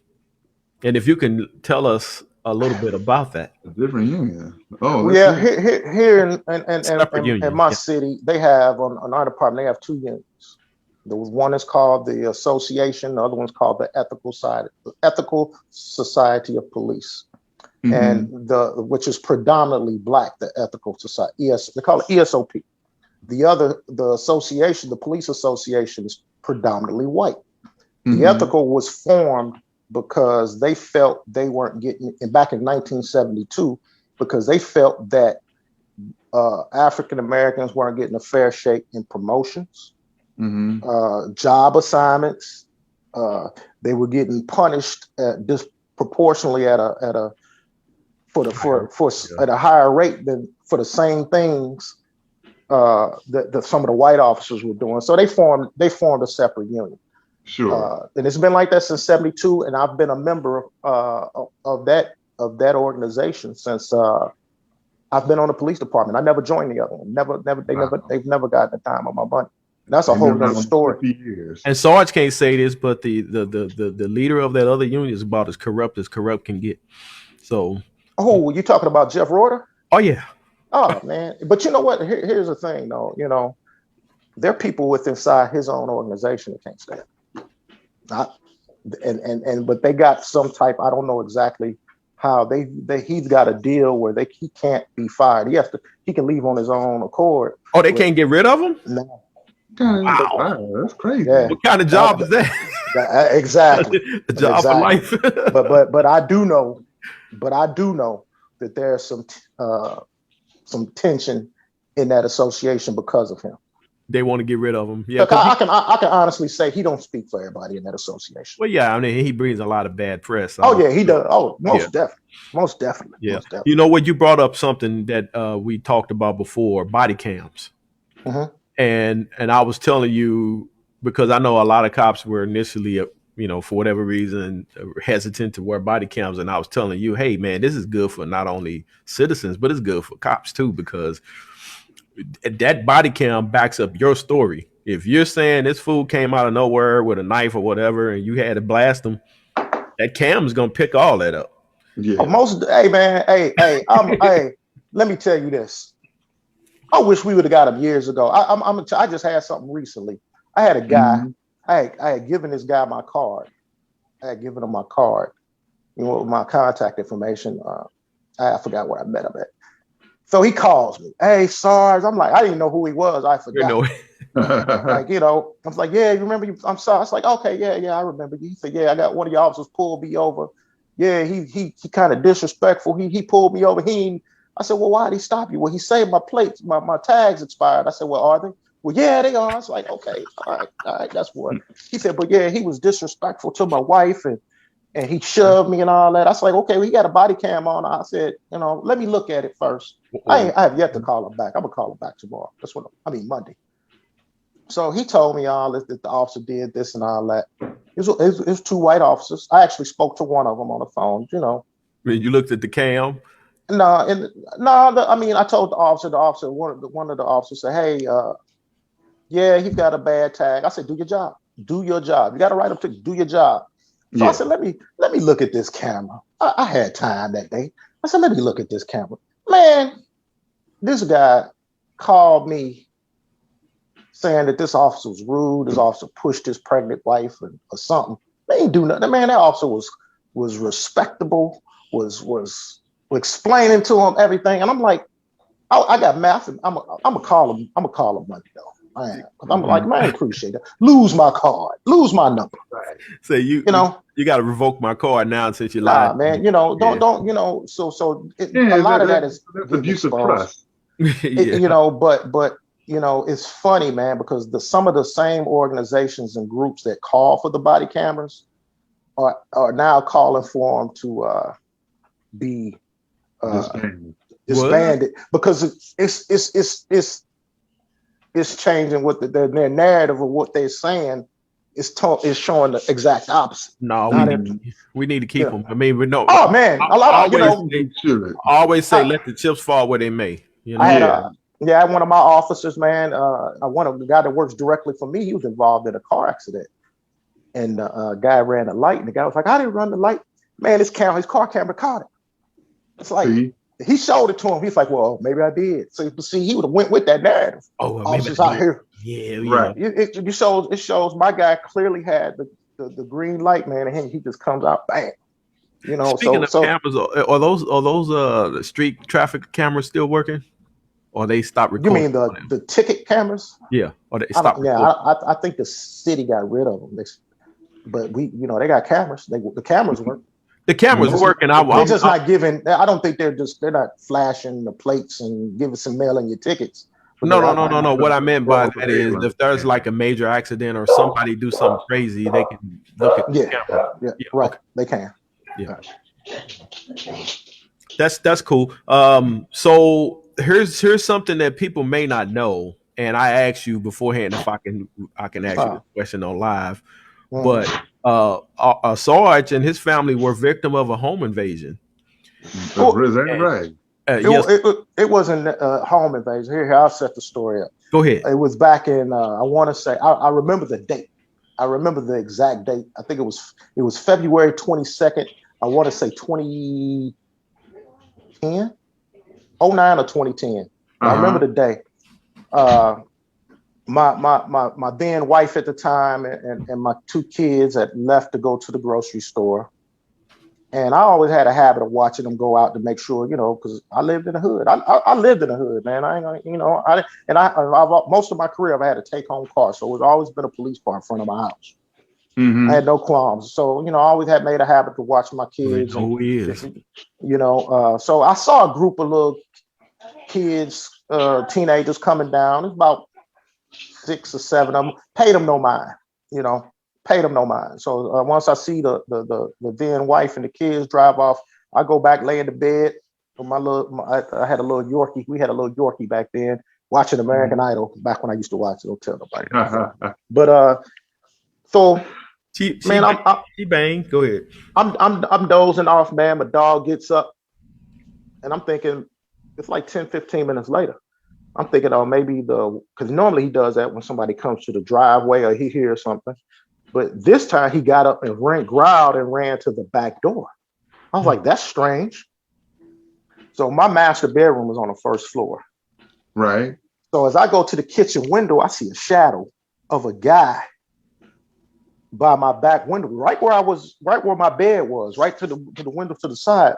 and if you can tell us a little bit about that. A different union. Oh, yeah. Here in my city, they have on our department. They have two unions. The one is called the Association. The other one's called the Ethical Society of Police, and which is predominantly black. The Ethical Society, they call it ESOP. The association, the Police Association, is predominantly white. The Ethical was formed because they felt they weren't getting, and back in 1972, because they felt that African Americans weren't getting a fair shake in promotions, job assignments. They were getting punished disproportionately at a higher rate than for the same things that some of the white officers were doing. So they formed a separate union. Sure. And it's been like that since '72, and I've been a member of that organization since I've been on the police department. I never joined the other one. They've never gotten a dime of my money. That's a whole other story. And Sarge can't say this, but the leader of that other union is about as corrupt can get. So. Oh, you talking about Jeff Reuter? Oh yeah. Oh man, but you know what? Here's the thing, though. There are people inside his own organization that can't stand. But they got some type. I don't know exactly how he's got a deal where he can't be fired. He can leave on his own accord. Oh, they can't get rid of him? No. Wow, that's crazy. Yeah. What kind of job is that? Exactly. A job for life. but I do know that there's some tension in that association because of him. They want to get rid of him. Yeah, I can honestly say he don't speak for everybody in that association. Well, yeah, I mean he brings a lot of bad press. Oh yeah, he does. Oh, most definitely. Yeah. You know what? You brought up something that we talked about before: body cams. And I was telling you, because I know a lot of cops were initially, for whatever reason, hesitant to wear body cams, and I was telling you, hey man, this is good for not only citizens, but it's good for cops too, because that body cam backs up your story. If you're saying this fool came out of nowhere with a knife or whatever, and you had to blast him, that cam is gonna pick all that up. Yeah. Hey man, hey, let me tell you this. I wish we would have got him years ago. I just had something recently. I had a guy. I had given this guy my card. I had given him my card, with my contact information. I forgot where I met him at. So he calls me, hey, Sarge. I'm like, I didn't know who he was. I forgot. I was like, yeah, you remember you? I'm sorry. I was like, okay, yeah, I remember you. He said, yeah, I got one of your officers pulled me over. Yeah, he kind of disrespectful. He pulled me over. I said, well, why did he stop you? Well, he saved my plates. My tags expired. I said, well, are they? Well, yeah, they are. I was like, okay, all right, that's what. He said, but yeah, he was disrespectful to my wife and he shoved me and all that. I was like, okay, well, he got a body cam on. I said, let me look at it first. I have yet to call him back. I'm gonna call him back tomorrow. Monday. So he told me all this, that the officer did this and all that. It was two white officers. I actually spoke to one of them on the phone. You looked at the cam. I told the officer. One of the officers said, "Hey, yeah, he's got a bad tag. I said, do your job. Do your job. You got to write up to do your job. So I said, let me look at this camera. I had time that day. I said, let me look at this camera. Man, this guy called me saying that this officer was rude. This officer pushed his pregnant wife or something. They ain't do nothing. Man, that officer was respectable, was explaining to him everything. And I'm like, I got math. I'm gonna call him. I'm gonna call him Monday though. I'm like, man, I appreciate that. Lose my card, lose my number. Right. So you got to revoke my card now since you lied. Nah, man. Don't. So a lot of that is abuse of trust. But it's funny, man, because some of the same organizations and groups that call for the body cameras are now calling for them to be disbanded because it's changing what their narrative of what they're saying is showing the exact opposite. No, we need to keep them. I mean, we know. Oh man, I always say let the chips fall where they may. I had one of my officers, man. One of the guy that works directly for me, he was involved in a car accident, and a guy ran a light, and the guy was like, "I didn't run the light, man. His car camera caught it." It's like he showed it to him. He's like, "Well, maybe I did." So see, he would have went with that narrative. Oh, well, officers out here, right? It shows my guy clearly had the green light, man, and he just comes out, bang. Speaking of cameras, are those street traffic cameras still working? Or they stopped recording? You mean the ticket cameras? Yeah, or they stopped. I think the city got rid of them. But they got cameras. The cameras work. The cameras work, and they're just not giving. I don't think they're not flashing the plates and giving some mail in your tickets. No. What I meant by that is if there's like a major accident or somebody do something crazy, they can look at the camera. Yeah, right. Okay. They can. Yeah. That's cool. So here's something that people may not know, and I asked you beforehand if I can ask you this question on live, but Sarge and his family were victim of a home invasion. Is that right? It wasn't a home invasion. Here, I'll set the story up. Go ahead. It was back in I want to say I remember the date. I remember the exact date. I think it was February 22nd. I want to say 2010. 09 or 2010. I remember the day. My then wife at the time and my two kids had left to go to the grocery store. And I always had a habit of watching them go out to make sure, because I lived in the hood. I lived in the hood, man. I ain't gonna, I've most of my career I've had a take-home car, so it's always been a police car in front of my house. Mm-hmm. I had no qualms. So, I always had made a habit to watch my kids. So I saw a group of little kids, teenagers coming down. It's about 6 or 7 of them. Paid them no mind. So once I see the then wife and the kids drive off, I go back, lay in the bed with I had a little Yorkie. We had a little Yorkie back then, watching American Idol back when I used to watch it. Don't tell nobody. But so she bang. Go ahead. I'm dozing off, man. My dog gets up, and I'm thinking it's like 10, 15 minutes later. I'm thinking, maybe because normally he does that when somebody comes to the driveway or he hears something. But this time he got up and growled and ran to the back door. I was like, that's strange. So my master bedroom was on the first floor. Right. So as I go to the kitchen window, I see a shadow of a guy by my back window, right where my bed was, right to the window to the side.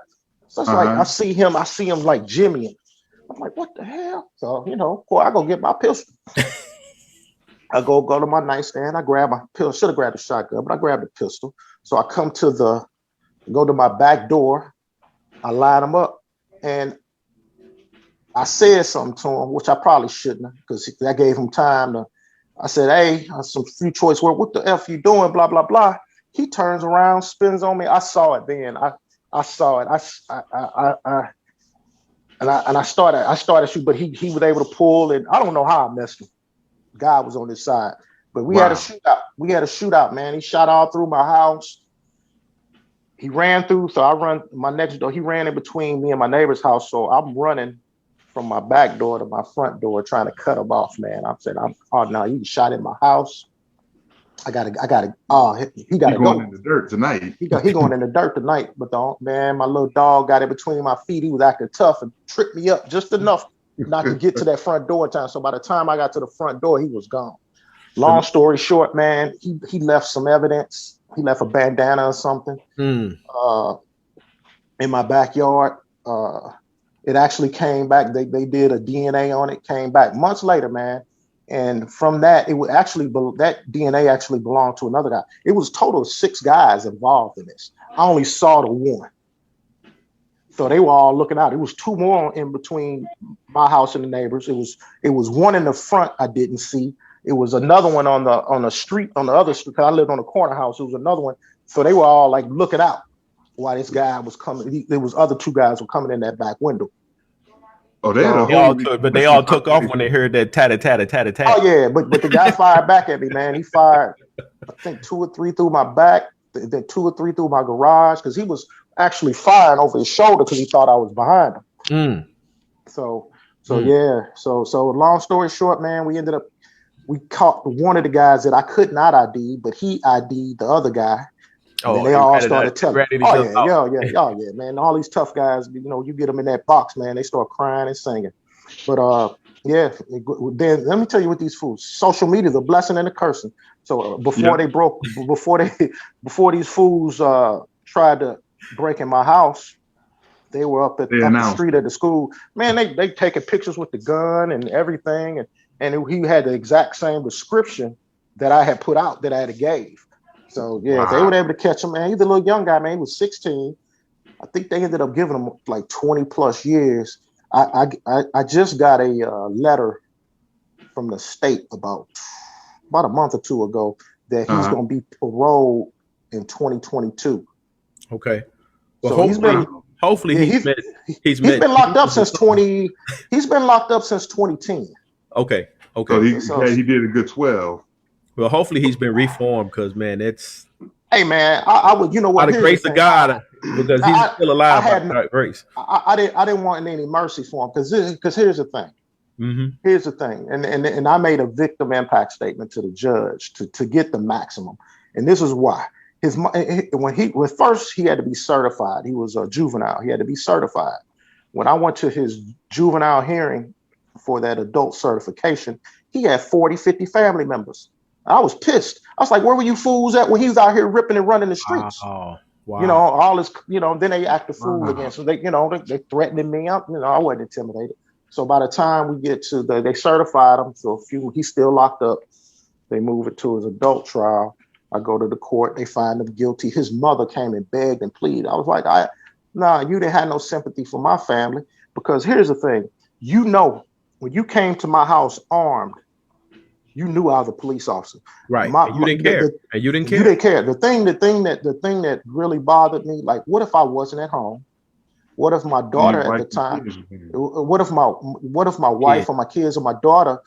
So it's like I see him like jimmying. I'm like, what the hell? So, I go get my pistol. I go to my nightstand. I grab my pistol. Should have grabbed a shotgun, but I grabbed the pistol. So I go to my back door. I line them up, and I said something to him, which I probably shouldn't have, because I gave him time to. I said, "Hey, some few choice words. What the F you doing? Blah blah blah." He turns around, spins on me. I saw it then. I saw it. I started shooting, but he was able to pull, and I don't know how I missed him. God was on his side, but we had a shootout. We had a shootout, man. He shot all through my house. He ran through, so I run my next door. He ran in between me and my neighbor's house, so I'm running from my back door to my front door trying to cut him off, man. I said, oh no, you shot in my house. I gotta, he He gotta going go. in the dirt tonight. He going in the dirt tonight. But man, my little dog got it between my feet. He was acting tough and tripped me up just enough not to get to that front door in time. So by the time I got to the front door, he was gone. Long story short, man, he left some evidence. He left a bandana or something in my backyard. It actually came back. They did a DNA on it. Came back months later, man. And from that, it would actually that DNA actually belonged to another guy. It was a total of 6 guys involved in this. I only saw the one. So they were all looking out. It was 2 more in between my house and the neighbors. It was one in the front I didn't see. It was another one on the street, on the other street, because I lived on a corner house. It was another one. So they were all like looking out while this guy was coming. There was other 2 guys were coming in that back window. Oh, they had a whole. They all took off when they heard that tatter. Oh yeah, but the guy fired back at me, man. He fired, I think 2 or 3 through my back, then 2 or 3 through my garage, because he was actually firing over his shoulder because he thought I was behind him. So long story short, man, we caught one of the guys that I could not ID, but he ID'd the other guy. And they all started telling, yeah, man. All these tough guys, you get them in that box, man. They start crying and singing. But then let me tell you what these fools. Social media is a blessing and a cursing. So before these fools tried to break in my house, they were up the street at the school. Man, they taking pictures with the gun and everything, and he had the exact same description that I had put out that I had gave. So yeah, They were able to catch him, man. He's a little young guy, man. He was 16. I think they ended up giving him like 20 plus years. I just got a letter from the state about a month or 2 ago that he's going to be paroled in 2022. Okay. Well, so hopefully he's been locked up since 20. He's been locked up since 2010. Okay. So he did a good 12. Well, hopefully he's been reformed, because man, it's. Hey man, I would, you know what? By the grace of God, because he's still alive by grace. I didn't want any mercy for him, because here's the thing. Mm-hmm. Here's the thing, and I made a victim impact statement to the judge to get the maximum, and this is why. When first he had to be certified. He was a juvenile. He had to be certified. When I went to his juvenile hearing for that adult certification, he had 40, 50 family members. I was pissed. I was like, where were you fools at when he was out here ripping and running the streets? Oh, wow. All this, then they act a fool again. So they threatening me. I wasn't intimidated. So by the time we get to they certified him. So he's still locked up. They move it to his adult trial. I go to the court. They find him guilty. His mother came and begged and pleaded. I was like, you didn't have no sympathy for my family, because here's the thing. When you came to my house armed, you knew I was a police officer. Right. You didn't care. You didn't care. The thing that really bothered me, like, what if I wasn't at home? What if my daughter at the time? What if my wife or my kids or my daughter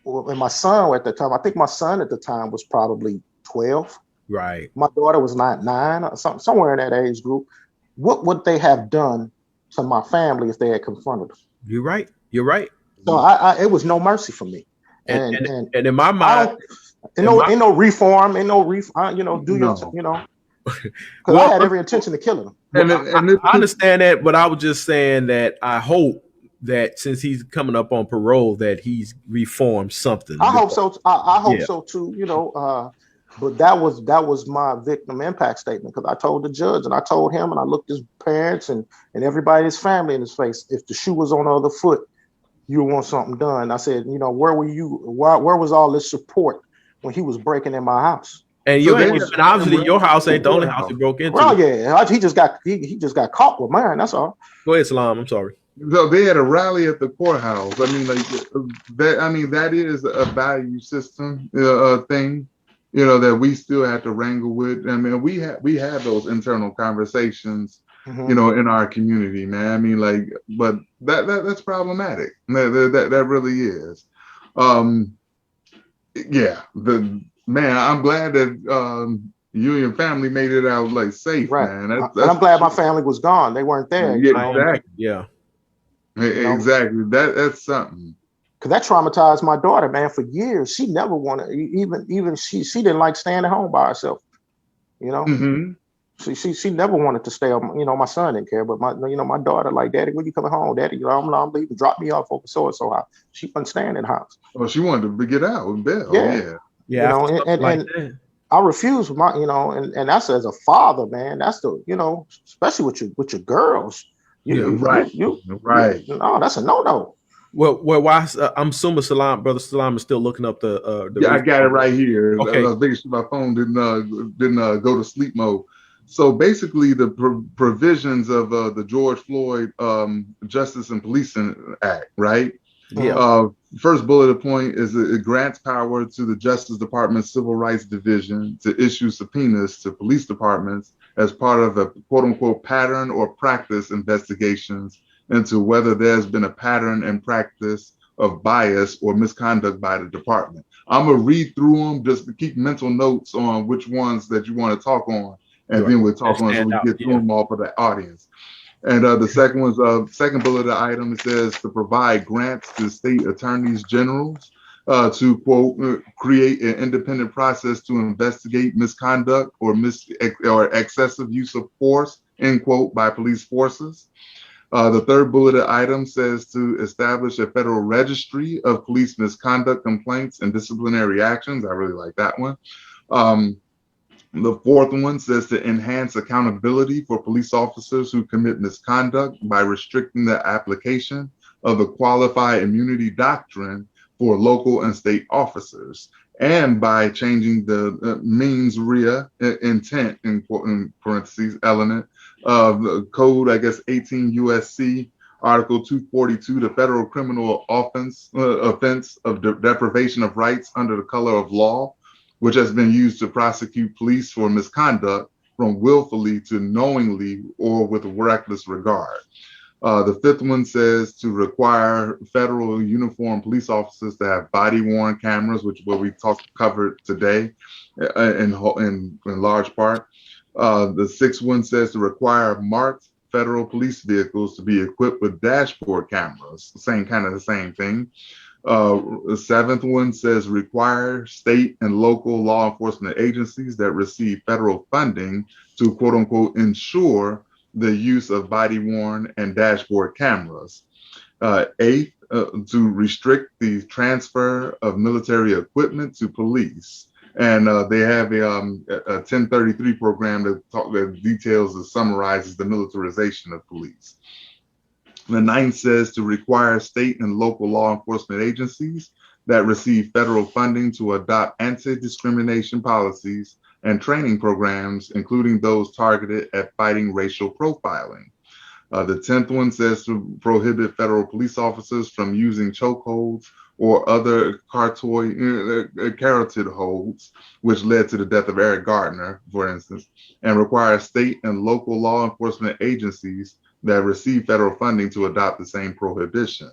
and my son at the time? I think my son at the time was probably 12. Right. My daughter was 9 or somewhere in that age group. What would they have done to my family if they had confronted them? You're right. So it was no mercy for me. And in my mind, ain't no reform, do your. Because I had every intention of killing him. I understand that, but I was just saying that I hope that since he's coming up on parole, that he's reformed something. I hope so. I hope so too. But that was my victim impact statement, because I told the judge and I told him and I looked his parents and everybody in his family in his face. If the shoe was on the other foot, you want something done. I said, where were you? Where was all this support when he was breaking in my house? And obviously your house ain't the only house he broke into. Well, yeah, he just got caught with mine. That's all. Go ahead, Salaam. I'm sorry. So they had a rally at the courthouse. I mean, that is a value system thing, that we still have to wrangle with. I mean, we have those internal conversations, in our community, man. I mean, but that's problematic. That really is. I'm glad that you and your family made it out safe, right. man. And I'm glad my family was gone. They weren't there. Yeah, exactly. Yeah. You know, Exactly. That's something. because that traumatized my daughter, man, for years. She never wanted, even she didn't like staying at home by herself. You know, Hmm. she never wanted to stay. You know, my son didn't care, but my daughter, like, Daddy, when you coming home? Daddy, I'm leaving. Drop me off over so and so house. She wasn't staying in the house. Well, she wanted to get out with Bell. Yeah, Yeah. you Yeah, know, after and something like and that. I refuse my, and that's as a father, man. That's the, especially with your girls. You Yeah. you Right. you you, Right. no, that's a no. Well, why? I'm assuming Brother Salam is still looking up the Yeah, I reason. got it right here. I Okay. was making sure my phone didn't go to sleep mode. So basically, the provisions of the George Floyd Justice and Policing Act, right? Yeah. Mhm. Uh, First bullet point is it grants power to the Justice Department Civil Rights Division to issue subpoenas to police departments as part of a quote unquote pattern or practice investigations into whether there's been a pattern and practice of bias or misconduct by the department. I'm going to read through them just to keep mental notes on which ones that you want to talk on, and Right. then we'll talk That on so stand we out. get through Yeah. them all for the audience. And the second one's second bullet of the item, it says to provide grants to state attorneys generals to quote create an independent process to investigate misconduct or excessive use of force end quote by police forces. The third bulleted item says to establish a federal registry of police misconduct complaints and disciplinary actions. I really like that one. Um, the fourth one says to enhance accountability for police officers who commit misconduct by restricting the application of the qualified immunity doctrine for local and state officers, and by changing the means rea intent in parentheses element of the code, I guess 18 USC Article 242, the federal criminal offense of deprivation of rights under the color of law, which has been used to prosecute police for misconduct from willfully to knowingly or with reckless regard. The fifth one says to require federal uniformed police officers to have body worn cameras, which is what we covered today in large part. The sixth one says to require marked federal police vehicles to be equipped with dashboard cameras, the same thing. The seventh one says require state and local law enforcement agencies that receive federal funding to quote unquote ensure the use of body worn and dashboard cameras. Eighth, to restrict the transfer of military equipment to police. And they have a 1033 program that details and summarizes the militarization of police. The ninth says to require state and local law enforcement agencies that receive federal funding to adopt anti-discrimination policies and training programs, including those targeted at fighting racial profiling. The 10th one says to prohibit federal police officers from using chokeholds or other carotid holds, which led to the death of Eric Gardner, for instance, and require state and local law enforcement agencies that receive federal funding to adopt the same prohibition.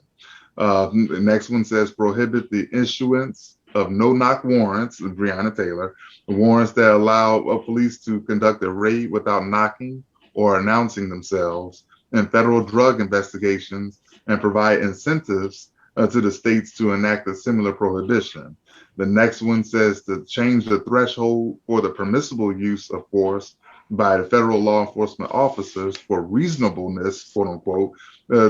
The next one says prohibit the issuance of no-knock warrants, Breonna Taylor, warrants that allow police to conduct a raid without knocking or announcing themselves in federal drug investigations, and provide incentives to the states to enact a similar prohibition. The next one says to change the threshold for the permissible use of force by the federal law enforcement officers for reasonableness, quote unquote,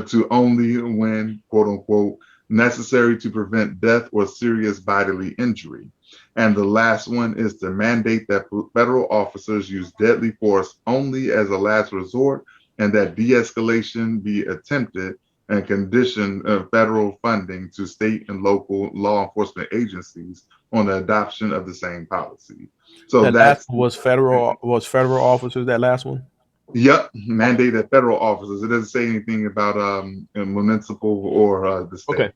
to only when, quote unquote, necessary to prevent death or serious bodily injury. And the last one is to mandate that federal officers use deadly force only as a last resort, and that de-escalation be attempted and condition federal funding to state and local law enforcement agencies on the adoption of the same policy. So That last that's, one was federal officers. That last one. yep, mandated federal officers. It doesn't say anything about municipal or the Okay.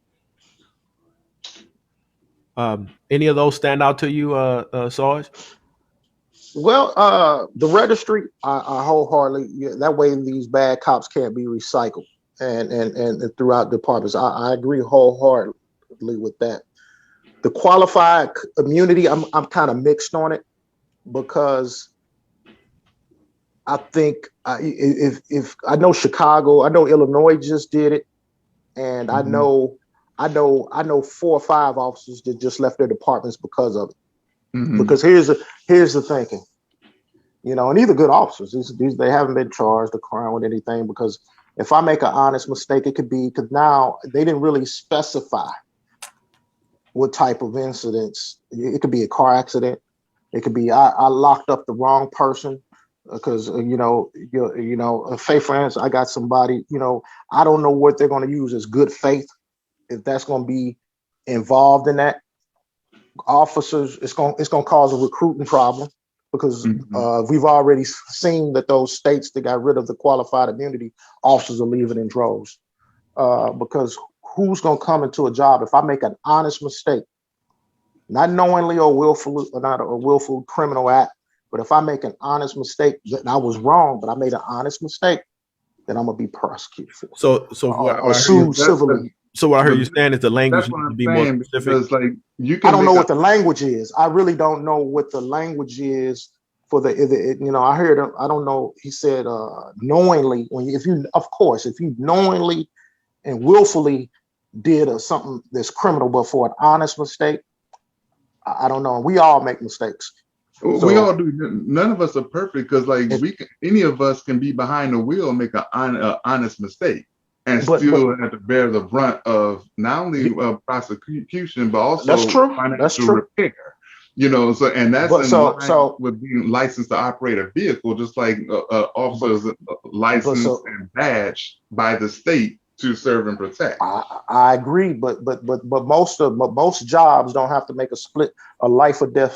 state. Any of those stand out to you, Sarge? Well, the registry, I wholeheartedly, yeah, that way these bad cops can't be recycled and throughout departments. I agree wholeheartedly with that. The qualified immunity, I'm kind of mixed on it, because I think if I know Chicago, I know Illinois just did it. and Mhm. I know 4 or 5 officers that just left their departments because of it. Mhm. Because here's the thinking, and these are good officers. These they haven't been charged or crime with anything. Because if I make an honest mistake, it could be because now they didn't really specify what type of incidents. It could be a car accident. It could be I locked up the wrong person because say for instance, I got somebody. I don't know what they're going to use as good faith if that's going to be involved in that. Officers, it's going to cause a recruiting problem because Mhm. we've already seen that those states that got rid of the qualified immunity, officers are leaving in droves. Because who's going to come into a job if I make an honest mistake, not knowingly or willfully, or not a willful criminal act, but if I make an honest mistake that I was wrong, but I made an honest mistake, then I'm gonna be prosecuted for it, So or what I hear you, sued civilly. so what I hear But you saying is the language that's what needs to I'm be more saying, specific. because like you I can don't know make a what the language is. I really don't know what the language is for I heard him. I don't know. He said knowingly. If you, of course, if you knowingly and willfully did something that's criminal, but for an honest mistake, I don't know. We all make mistakes. we So all do. None of us are perfect, because like if, any of us can be behind the wheel and make a honest mistake and but still have to bear the brunt of not only prosecution but that's also true. That's financial true. repair. So and that's But in so line so with being licensed to operate a vehicle, just like but officers but licensed so and badged by the state to serve and protect. I agree, but most jobs don't have to make a life or death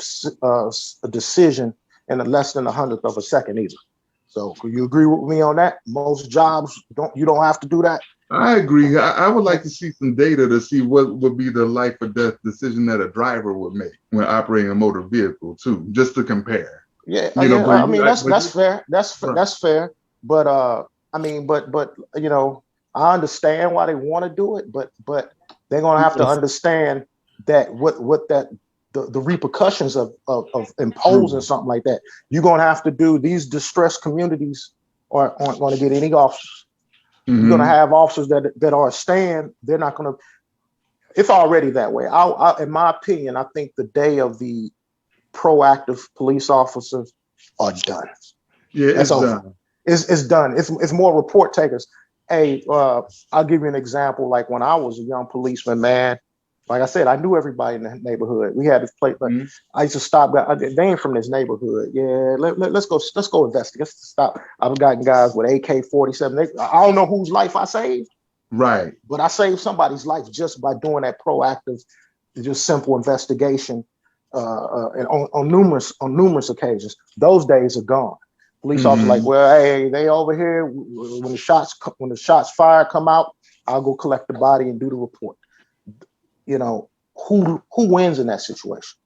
decision in less than 100th of a second either. So could you agree with me on that? Most jobs don't have to do that. I agree. I would like to see some data to see what would be the life or death decision that a driver would make when operating a motor vehicle too, just to compare. Yeah, But I mean that's you, fair. right. That's fair. But I mean, but I understand why they want to do it, but they're gonna have to understand that what that the repercussions of imposing True. something like that. You're gonna have to do these distressed communities aren't going to get any officers. You're gonna Hmm. have officers that are staying. They're not gonna. It's already that way. In my opinion, I think the day of the proactive police officers are done. Yeah, That's it's over. done. It's done. It's more report takers. Hey, I'll give you an example. Like when I was a young policeman, man. Like I said, I knew everybody in the neighborhood. We had this place. Like Mhm. I used to stop. They ain't from this neighborhood. Yeah, let's go. Let's go investigate. Let's stop. I've gotten guys with AK-47. I don't know whose life I saved, Right. but I saved somebody's life just by doing that proactive, just simple investigation, and on numerous occasions. Those days are gone. Police officers like, Hmm. well, hey, they over here. When the shots fired come out, I'll go collect the body and do the report. You know who wins in that situation?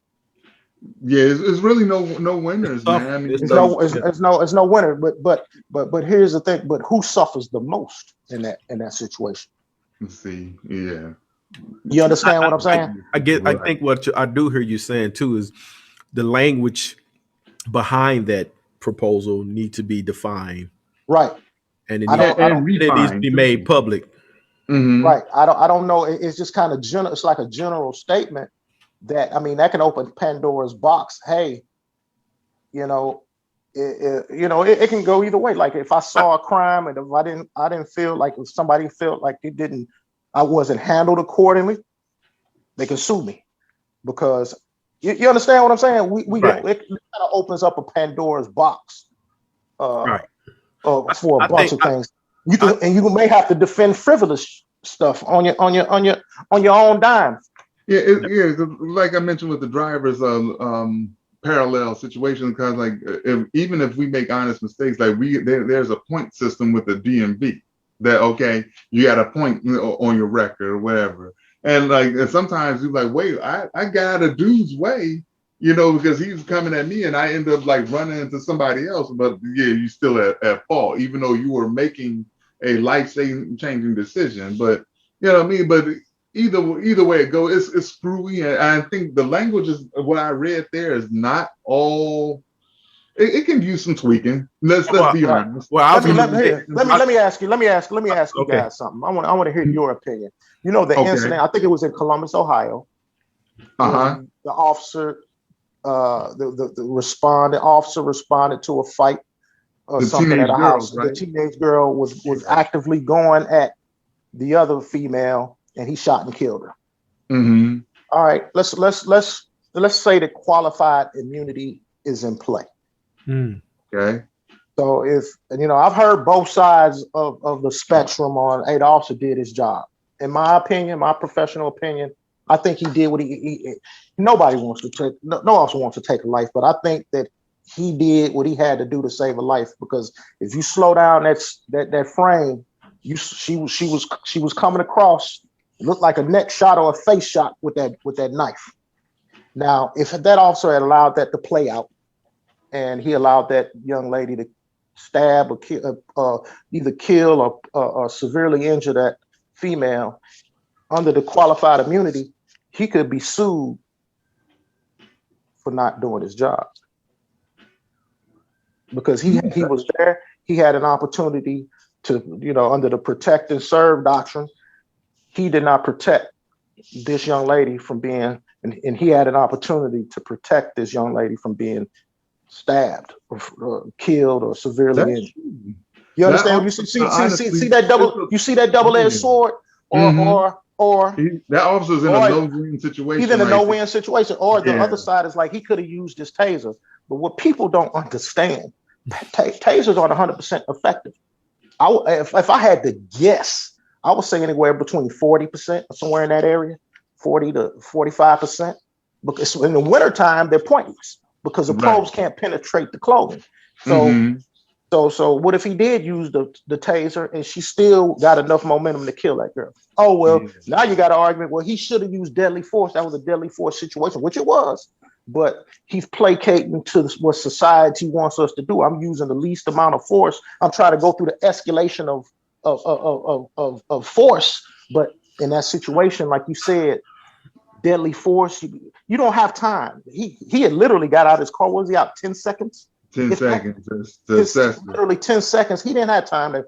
Yeah, it's really no winners, man. Tough. I mean, It's It's tough. no, it's no winner. But here's the thing. But who suffers the most in that situation? let's see. Yeah. You I, understand I, what I'm I saying? I get. I Right. think I do hear you saying too is the language behind that proposal need to be defined, Right. and I don't. I And don't. it needs to refined be too. made public. Hmm. Right. I don't know. It's just kind of general. It's like a general statement that that can open Pandora's box. Hey, you know, it can go either way. Like if I saw a crime and if I didn't feel like if somebody felt like I wasn't handled accordingly, they can sue me because you understand what I'm saying. Right. It kind of opens up a Pandora's box uh, Right. for a I bunch think of things. You I can and you may have to defend frivolous stuff on your own dime. Yeah, like I mentioned with the drivers, parallel situation, because like even if we make honest mistakes, like there's a point system with the DMV that okay, you got a point on your record or whatever, and sometimes you're like, wait, I got a dude's way, because he's coming at me, and I end up like running into somebody else, but yeah, you still at fault, even though you were making a life changing decision, but. You know what I mean? But either way it goes, it's screwy. And I think the language is what I read there is not all it can use some tweaking. Let's Well, be Right. honest. well, I was Let gonna. me here. Let me ask you Okay. guys something. I want to hear your opinion. You know the Okay. incident. I think it was in Columbus, Ohio, Uh-huh. when the officer, the officer responded to a fight or The something at teenage a girls, house. The right? teenage girl was actively going at the other female, and he shot and killed her. Mm-hmm. All right, let's say that qualified immunity is in play. Mm, Okay. So if I've heard both sides of the spectrum on, hey, the officer did his job. In my opinion, my professional opinion, I think he did what nobody wants to take, no officer wants to take a life, but I think that he did what he had to do to save a life. Because if you slow down that frame, she was coming across, it looked like a neck shot or a face shot with that knife. Now, if that officer had allowed that to play out, and he allowed that young lady to stab or either kill or severely injure that female under the qualified immunity, he could be sued for not doing his job, because he was there. He had an opportunity to, under the protect and serve doctrine, he did not protect this young lady from being, and he had an opportunity to protect this young lady from being stabbed or killed or severely injured. True. You That understand? You officer, see that double. You see that double-edged sword, or Mm-hmm. or That officer's in a or no-win situation. even a right no-win situation. Or the there. other side is like, he could have used his taser. But what people don't understand, tasers aren't 100% effective. If I had to guess, I would say anywhere between 40%, somewhere in that area, 40 to 45%. Because in the wintertime, they're pointless because the probes can't penetrate the clothing. So Mm-hmm. So what if he did use the taser and she still got enough momentum to kill that girl? Oh, well, Yeah. now you got an argument. Well, he should have used deadly force. That was a deadly force situation, which it was. But he's placating to what society wants us to do. I'm using the least amount of force. I'm trying to go through the escalation of force. But in that situation, like you said, deadly force, you don't have time. He had literally got out his car. What was he out 10 seconds? 10 If that, seconds to assess it. literally 10 seconds. He didn't have time to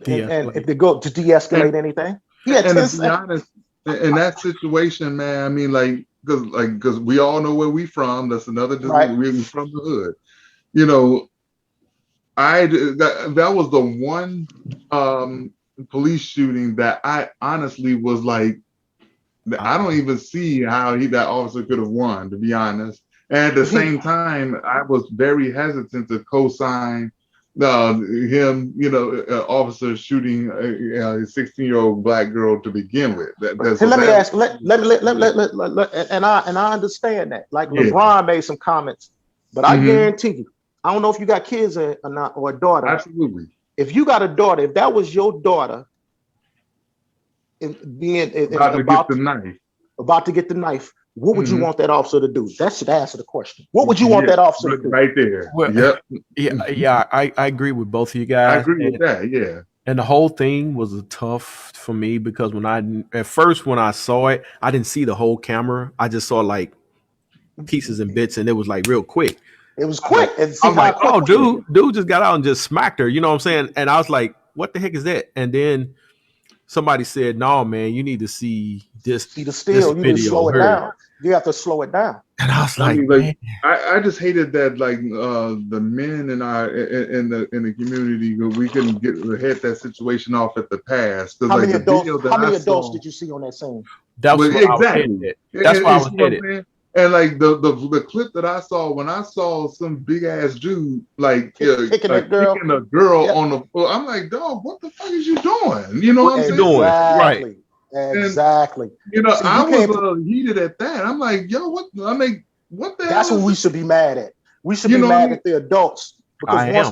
and de-escalate. to go to de-escalate anything. He had And 10 to be seconds. honest, in that situation, man, I mean, because we all know where we from. That's another. Right. We're from the hood. You know, that was the one police shooting that I honestly was like, I don't even see how that officer could have won, to be honest. And at the same time, I was very hesitant to co-sign him, officer shooting a 16-year-old black girl to begin with. Let me ask. And I understand that. Like, Yeah. LeBron made some comments, but I guarantee you, I don't know if you got kids or not, or a daughter. Absolutely. If you got a daughter, if that was your daughter, about to get the knife, what would you want that officer to do? That should answer the question. What would you want that officer to do? Right there. Well, yep. Yeah. I agree with both of you I guys. agree with that. Yeah. And the whole thing was tough for me because when I saw it, I didn't see the whole camera. I just saw like pieces and bits, and it was like real quick. It was quick. And I'm like, oh, dude just got out and just smacked her. You know what I'm saying? And I was like, what the heck is that? And then somebody said, no, man, you need to see this. See the still. You need to slow it down. You have to slow it down. And I was like, man. I just hated that, like, the men in the community, we couldn't head that situation off at the pass. How many adults did you see on that scene? That's exactly. That's why I was headed. And like the clip that I saw, when I saw some big ass dude kicking a girl on the floor, I'm like, dog, what the fuck is you doing? You know what I'm saying? Doing? Right. Exactly. And, I was heated at that. I'm like, yo, what? I mean, what the hell? That's what we should be mad at. We should be mad at the adults because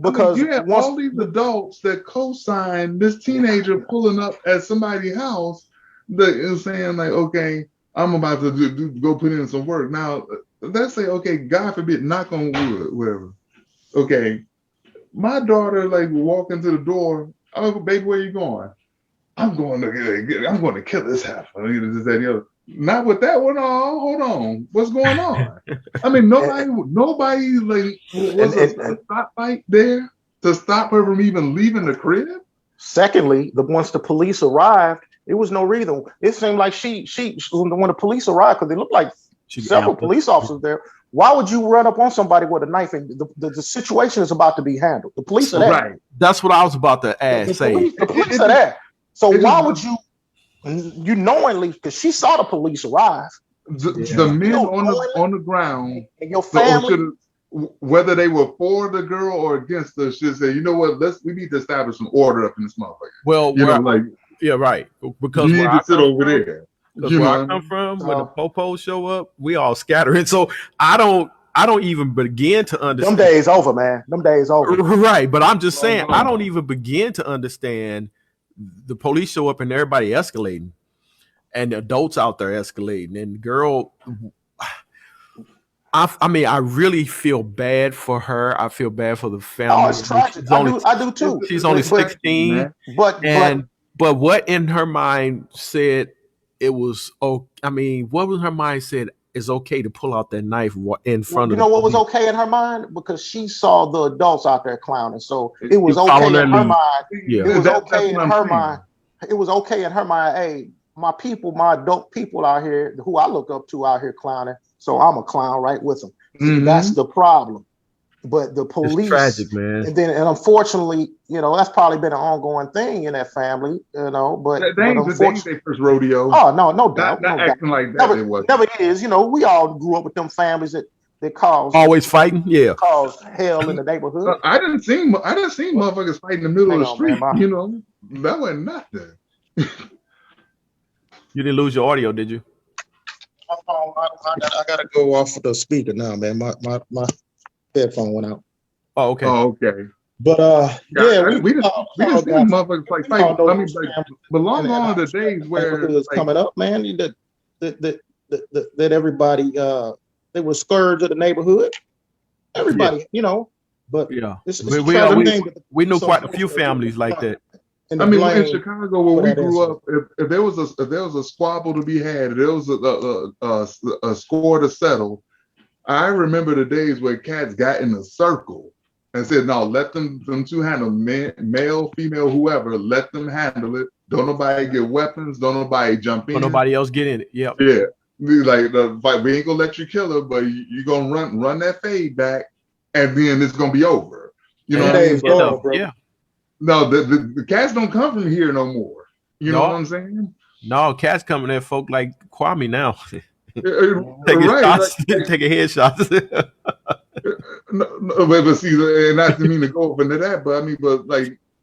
because you have all these adults that co-sign this teenager pulling up at somebody's house that is saying like, okay, I'm about to go put in some work. Now, let's say, okay, God forbid, knock on wood, whatever. Okay, my daughter walk into the door. Oh, baby, where you going? I'm going to kill this heifer. This, that, the other. not with that one. Oh, hold on. What's going on? I mean, nobody like was a stop fight there to stop her from even leaving the crib. Secondly, once the police arrived, it was no reason. It seemed like she when the police arrived, because they looked like several police officers there. Why would you run up on somebody with a knife? And the situation is about to be handled. The police are there. Right. That's what I was about to ask. The police are there. So why would you knowingly, because she saw the police arrive. The men on the ground and your family, whether they were for the girl or against her, should say, you know what, we need to establish some order up in this motherfucker. Well, yeah, right. Because you need to sit over there. Because where I come from, when the popos show up, we all scatter. And so I don't even begin to understand. Them days over, man. Them days over. Right. But I'm just saying, I don't even begin to understand the police show up and everybody escalating. And the adults out there escalating. And the girl, I mean, I really feel bad for her. I feel bad for the family. Oh, it's tragic. I do too. She's only 16. But what in her mind said it was, I mean, what was her mind said is okay to pull out that knife in front of you know what was okay in her mind? Because she saw the adults out there clowning. So it was okay in her mind. Yeah. It was okay in her mind. It was okay in her mind. Hey, my people, my adult people out here who I look up to out here clowning. So I'm a clown right with them. Mm-hmm. That's the problem. But the police, it's tragic, man. And unfortunately, that's probably been an ongoing thing in that family, But they ain't their first rodeo. Oh no doubt. Not acting like that. Never is. We all grew up with them families that cause always fighting. Yeah, cause hell in the neighborhood. I didn't see motherfuckers fighting in the middle of the street. Man, that wasn't nothing. You didn't lose your audio, did you? I gotta go off the speaker now, man. My headphone went out. Oh, okay. But we just see motherfuckers like fight. I mean, but long gone the days where it's coming up, man. That everybody they were scourge of the neighborhood. Everybody, But yeah, we know quite a few families like that. I mean, in Chicago, when we grew up, if there was a squabble to be had, if there was a score to settle, I remember the days where cats got in a circle and said, "No, let them two handle, male, female, whoever, let them handle it. Don't nobody get weapons. Don't nobody jump in. Don't nobody else get in it. Yep. Yeah, like the fight. We ain't gonna let you kill her, but you gonna run that fade back, and then it's gonna be over. You know what I mean? Bro. Yeah. No, the cats don't come from here no more. You know what I'm saying? No, cats coming in, folk like Kwame now. Taking shots, taking headshots. but see, and not to mean to go up into that, but I mean,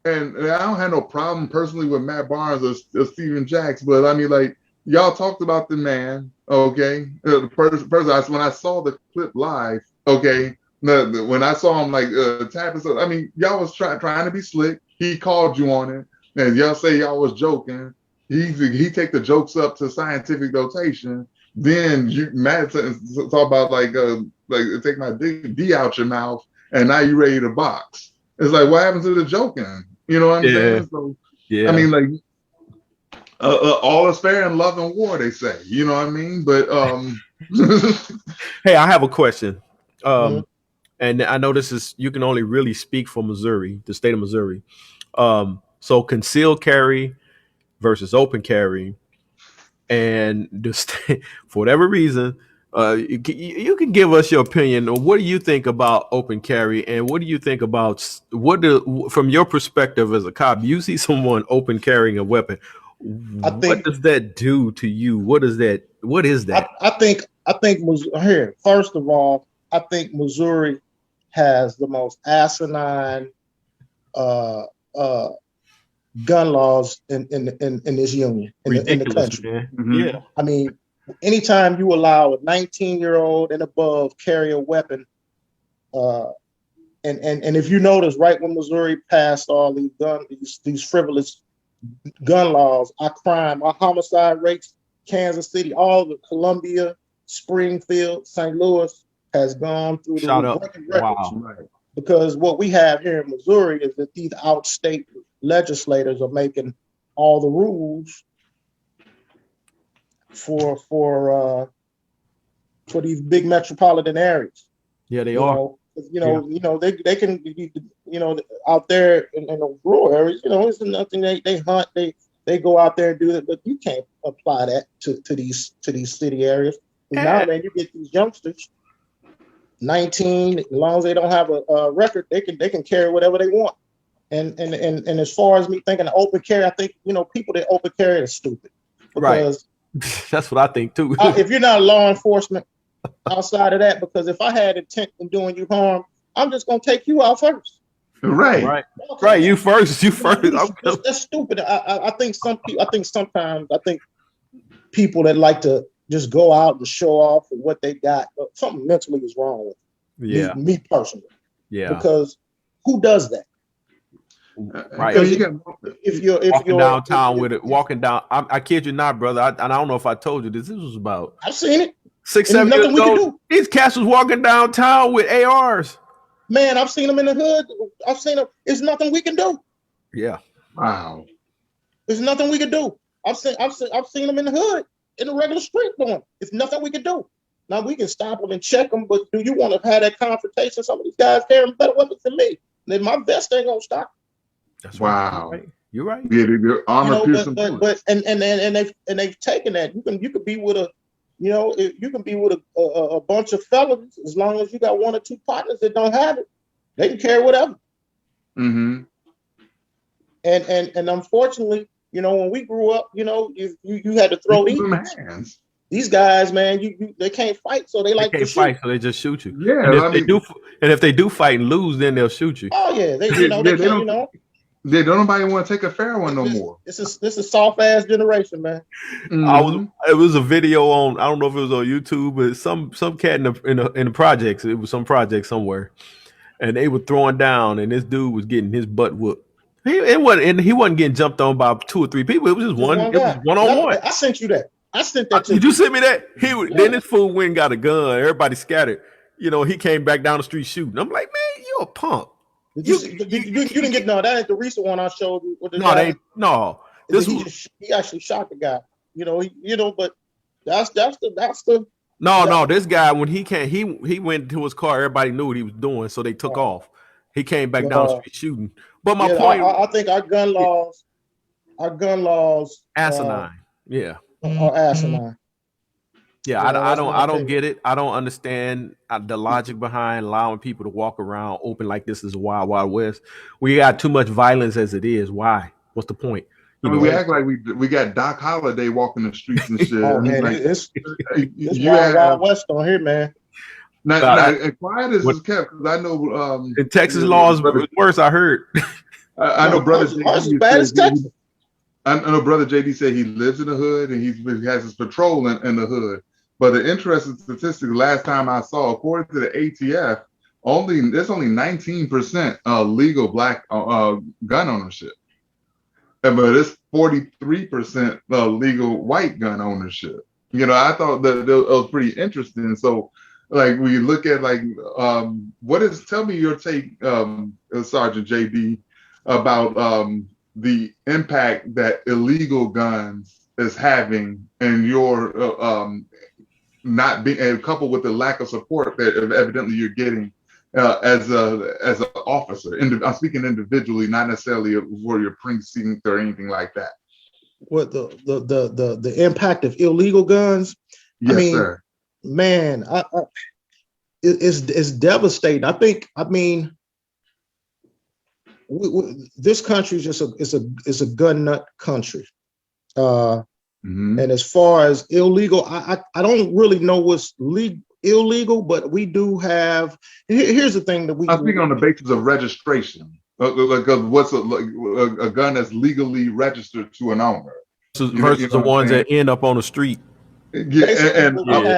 and I don't have no problem personally with Matt Barnes or Steven Jacks, but I mean, like, y'all talked about the man, okay? The person, when I saw the clip live, okay, when I saw him like tapping stuff, I mean, y'all was trying to be slick. He called you on it, and y'all say y'all was joking. He take the jokes up to scientific notation. Then Matt talk about like take my D out your mouth, and now you ready to box. It's like, what happened to the joking? You know what I'm saying? So, yeah. I mean, like, all is fair in love and war, they say. You know what I mean? But hey, I have a question. And I know you can only really speak for Missouri, the state of Missouri. So concealed carry versus open carry, and for whatever reason, you can give us your opinion. Or what do you think about open carry, and what do you think about from your perspective as a cop? You see someone open carrying a weapon. What does that do to you? What is that? I think here, first of all, I think Missouri has the most asinine gun laws in this union, in the country. Mm-hmm. Yeah. I mean, anytime you allow a 19-year-old and above carry a weapon, and if you notice, right when Missouri passed all these frivolous gun laws, our homicide rates, Kansas City, all the Columbia, Springfield, St. Louis has gone through the records. Wow. Right. Because what we have here in Missouri is that these outstate legislators are making all the rules for these big metropolitan areas. Yeah, they You are. know, you know, they can, you know, out there in the rural areas, you know, it's nothing. They hunt, they go out there and do it, but you can't apply that to these city areas. Because now, And, man, you get these youngsters, 19, as long as they don't have a record, they can carry whatever they want. And as far as me thinking of open carry, I think, you know, people that open carry are stupid right. because That's what I think too. if you're not law enforcement outside of that, because if I had intent in doing you harm, I'm just gonna take you out first. Right. Right. Right. You first. You first. That's stupid. I think some people. I think people that like to just go out and show off for what they got, something mentally is wrong with Yeah. me personally. Yeah. Because who does that? Right. Because if you're walking downtown with it, walking down. I kid you not, brother. And I don't know if I told you this. This was about I've seen it. 6-7 years ago. These cats was walking downtown with ARs. Man, I've seen them in the hood. I've seen them. It's nothing we can do. Yeah. Wow. There's nothing we can do. I've seen them in the hood, in the regular street doing. It's nothing we can do. Now we can stop them and check them, but do you want to have that confrontation? Some of these guys carrying better weapons than me. Then my vest ain't gonna stop. That's wow. Right. You're right. Yeah, the armor piercing. But they've taken that. You could be with you can be with a bunch of felons as long as you got one or two partners that don't have it. They can carry whatever. Mm-hmm. And unfortunately, you know, when we grew up, you know, you had to throw these guys, man. They can't fight, so they like to shoot. Fight, so they just shoot you. Yeah, and if they do fight and lose, then they'll shoot you. Oh yeah, they don't nobody want to take a fair one no more. This is soft ass generation, man. Mm-hmm. It was a video on, I don't know if it was on YouTube, but some cat in the projects. It was some project somewhere, and they were throwing down, and this dude was getting his butt whooped. He wasn't getting jumped on by 2 or 3 people. It was just one. It was one-on-one. I sent you that. I sent that to you. Did you send me that? Then this fool went and got a gun. Everybody scattered. You know, he came back down the street shooting. I'm like, man, you a punk. You didn't get no. That ain't the recent one I showed you. He actually shot the guy. But that's the. No. This guy, when he came, he went to his car. Everybody knew what he was doing, so they took off. He came back down the street shooting. But my point, I think our gun laws, asinine. Are asinine. Yeah, I don't get it. I don't understand the logic behind allowing people to walk around open like this is a wild, wild west. We got too much violence as it is. Why? What's the point? We act like we got Doc Holliday walking the streets and shit. Oh, man, it's wild west on here, man. Now, quiet as is kept, because I know in Texas laws was worse. I heard. I know brother. Texas. I know brother JD said he lives in the hood and he has his patrol in the hood. But the interesting statistic last time I saw, according to the ATF, there's only 19% legal black gun ownership, but it's 43% legal white gun ownership. You know, I thought that was pretty interesting. So, like, we look at tell me your take, Sergeant JD, about the impact that illegal guns is having, and your not being, and coupled with the lack of support that evidently you're getting as an officer. I'm speaking individually, not necessarily for your precinct or anything like that. What the impact of illegal guns? Yes, sir. Man, it's devastating. This country is just a gun nut country. And as far as illegal, I don't really know what's illegal, but we do have. Here's the thing that I'm speaking on the basis of registration, like what's a gun that's legally registered to an owner versus the ones that end up on the street. Yeah,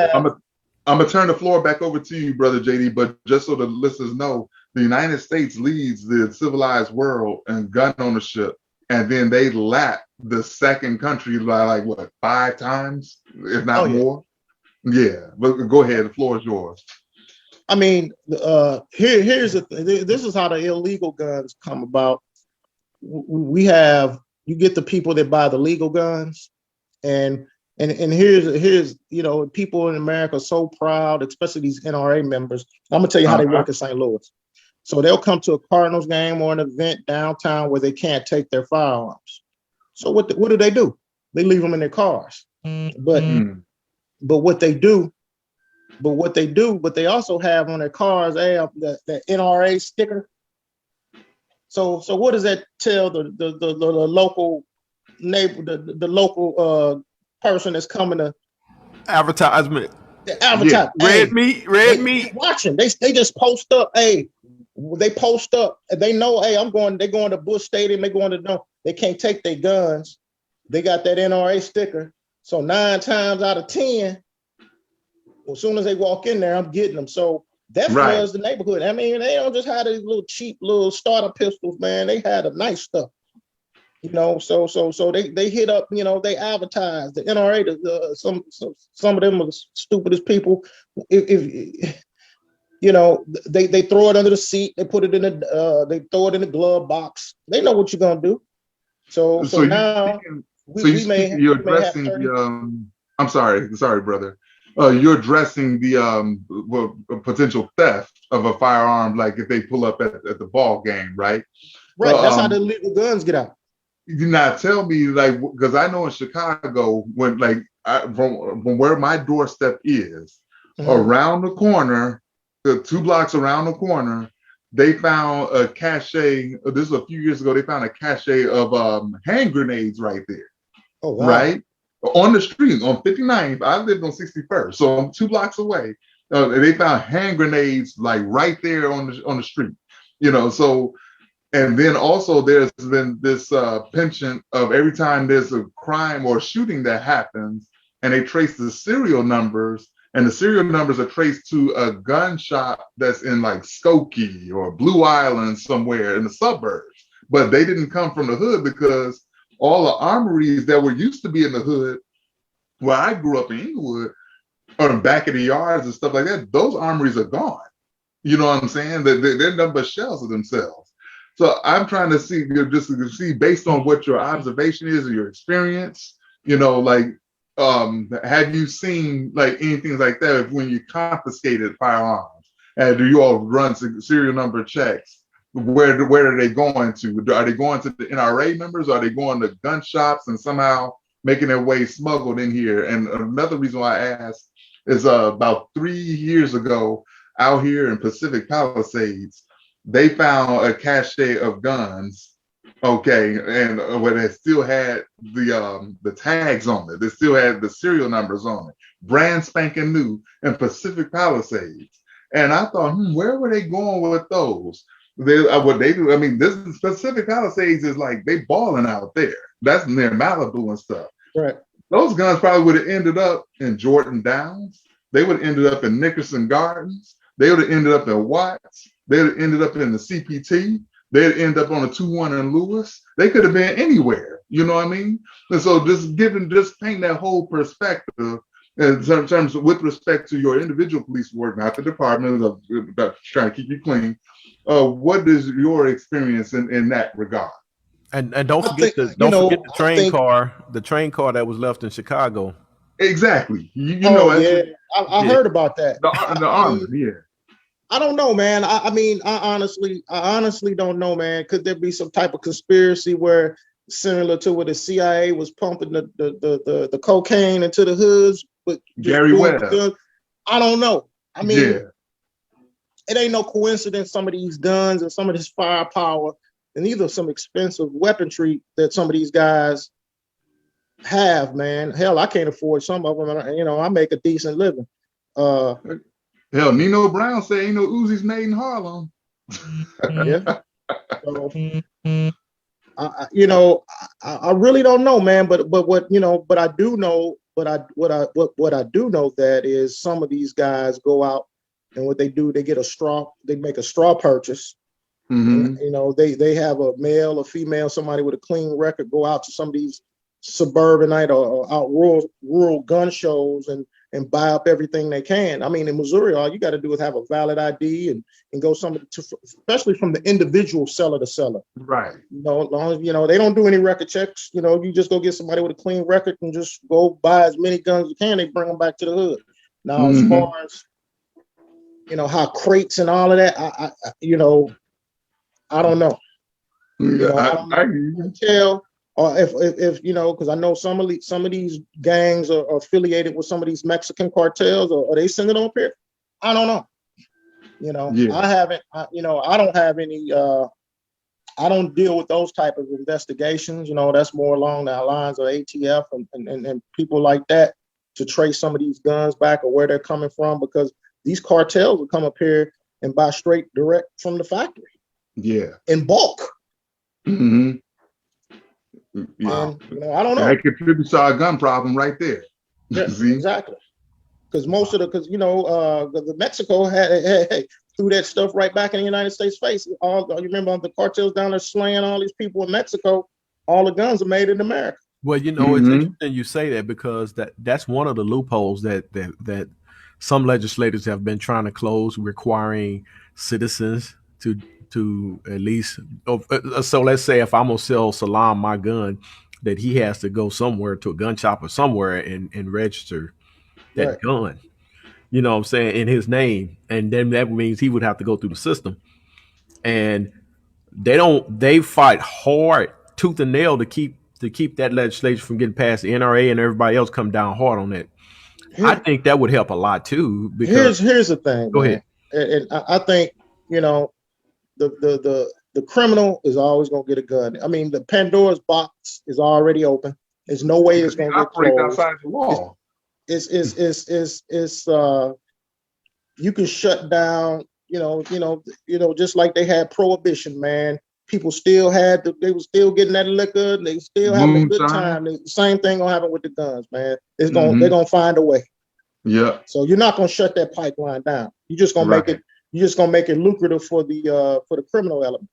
I'm gonna turn the floor back over to you, brother JD. But just so the listeners know, the United States leads the civilized world in gun ownership, and then they lap the second country by 5 times, if not more. Yeah, but go ahead. The floor is yours. Here's the thing. This is how the illegal guns come about. You get the people that buy the legal guns, and And here's people in America are so proud, especially these NRA members. I'm gonna tell you how they work in St. Louis. So they'll come to a Cardinals game or an event downtown where they can't take their firearms. So what do? They leave them in their cars. But what they do, but they also have on their cars the NRA sticker. So what does that tell the local neighbor, the local person that's coming to advertisement? Advertise. Yeah. Red meat. Watching. They just post up. Hey, they post up. And they know. Hey, they're going to Busch Stadium. They're going to They can't take their guns. They got that NRA sticker. So 9 times out of 10, as soon as they walk in there, I'm getting them. So that floods the neighborhood. I mean, they don't just have these little cheap little starter pistols, man. They had the nice stuff. So they hit up, they advertise the NRA. Some of them are the stupidest people. If they throw it under the seat, they put it in they throw it in the glove box. They know what you're gonna do. So now you're addressing I'm sorry, brother. You're addressing the potential theft of a firearm, like if they pull up at the ball game, right? Right. That's how the illegal guns get out. You did not tell me, like, because I know in Chicago, when from where my doorstep is, around the corner, the 2 blocks around the corner, they found a cache. This was a few years ago. They found a cache of hand grenades right there. Oh, wow. Right on the street on 59th. I lived on 61st, so I'm 2 blocks away. They found hand grenades like right there on the street. So. And then also there's been this penchant of every time there's a crime or shooting that happens and they trace the serial numbers, and the serial numbers are traced to a gun shop that's in like Skokie or Blue Island somewhere in the suburbs. But they didn't come from the hood because all the armories that were used to be in the hood, where I grew up in Inglewood, or in the back of the yards and stuff like that, those armories are gone. You know what I'm saying? They're nothing but shells of themselves. So I'm trying to see, based on what your observation is or your experience, have you seen like anything like that when you confiscated firearms? And do you all run serial number checks? Where are they going to? Are they going to the NRA members? Are they going to gun shops and somehow making their way smuggled in here? And another reason why I asked is about 3 years ago out here in Pacific Palisades, they found a cache of guns, and where they still had the tags on it. They still had the serial numbers on it, brand spanking new in Pacific Palisades. And I thought, where were they going with those? What they do, I mean, this Pacific Palisades is like they balling out there. That's near Malibu and stuff. Right. Those guns probably would have ended up in Jordan Downs. They would have ended up in Nickerson Gardens. They would have ended up in Watts. They'd have ended up in the CPT. They'd end up on a 2-1 in Lewis. They could have been anywhere. You know what I mean? And so just paint that whole perspective in terms of, with respect to your individual police work, not the department of trying to keep you clean. What is your experience in that regard? And don't forget the train car, that was left in Chicago. Exactly. I heard about that. The armor, yeah. I don't know, man. I mean, I honestly don't know, man. Could there be some type of conspiracy where, similar to where the CIA was pumping the cocaine into the hoods with Gary Webb? I don't know. I mean, It ain't no coincidence. Some of these guns and some of this firepower, and these are some expensive weaponry that some of these guys have, man. Hell, I can't afford some of them. I make a decent living. Hell, Nino Brown said ain't no Uzis made in Harlem. Yeah. So, I really don't know, man. But what I do know that is some of these guys go out and what they do, they make a straw purchase. Mm-hmm. And, they have a male or female, somebody with a clean record, go out to some of these suburbanite or out rural gun shows and and buy up everything they can. I mean, in Missouri, all you got to do is have a valid ID and go especially from the individual seller to seller. Right. As long as, they don't do any record checks. You just go get somebody with a clean record and just go buy as many guns as you can. They bring them back to the hood. Now, as far as, how crates and all of that, I don't know. Yeah, I can tell, or if because I know some of these gangs are affiliated with some of these Mexican cartels, or they send it on here. I don't know. Yeah. I haven't. I don't have any. I don't deal with those type of investigations. That's more along the lines of ATF and people like that to trace some of these guns back or where they're coming from, because these cartels will come up here and buy straight direct from the factory. Yeah. In bulk. Mm-hmm. Wow. And, I don't know. That contributes to our gun problem right there. Yeah, exactly. Because the Mexico had threw that stuff right back in the United States face. You remember the cartels down there slaying all these people in Mexico? All the guns are made in America. Well, it's interesting you say that, because that's one of the loopholes that some legislators have been trying to close, requiring citizens to at least. So let's say if I'm gonna sell Salaam my gun, that he has to go somewhere to a gun shop or somewhere and register that gun. You know what I'm saying, in his name, and then that means he would have to go through the system, and they fight hard tooth and nail to keep that legislation from getting past. The NRA and everybody else come down hard on that. I think that would help a lot too. Because here's the thing. Go ahead. And I think the criminal is always going to get a gun. I mean, the Pandora's box is already open. There's no way it's going to get closed. Outside the law. It's you can shut down. Just like they had prohibition, man. People still they were still getting that liquor. They still having a good time. The same thing gonna happen with the guns, man. They're gonna find a way. Yeah. So you're not gonna shut that pipeline down. You're just gonna make it. You're just gonna make it lucrative for the criminal element.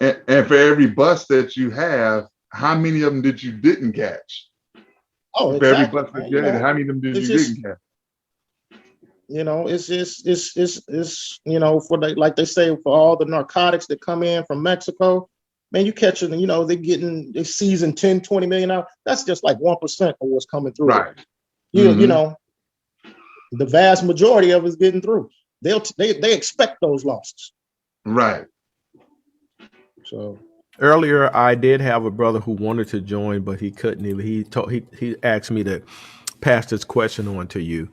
And for every bust that you have, how many of them did you didn't catch? Oh, for every bust that you had, how many of them did you didn't catch? It's for like they say, for all the narcotics that come in from Mexico, man, you catch them, they season 10, 20 million out. That's just like 1% of what's coming through. Right. The vast majority of it's getting through. They expect those losses. Right. So earlier I did have a brother who wanted to join, but he couldn't. He asked me to pass this question on to you.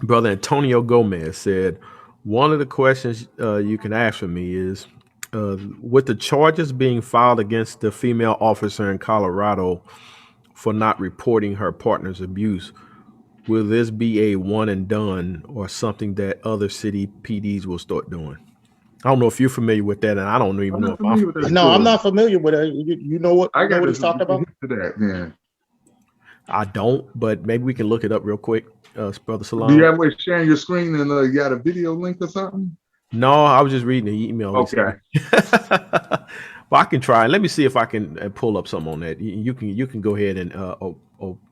Brother Antonio Gomez said, one of the questions you can ask for me is, with the charges being filed against the female officer in Colorado for not reporting her partner's abuse, will this be a one and done or something that other city PDs will start doing? I don't know if you're familiar with that, and I don't even know if I'm familiar with that. No, I'm not familiar with it. You know what? I got what he's talking about? Yeah. I don't, but maybe we can look it up real quick. Brother Salaam. Do you have a way of sharing your screen and you got a video link or something? No, I was just reading the email. Okay. But I can try. Let me see if I can pull up something on that. You can go ahead and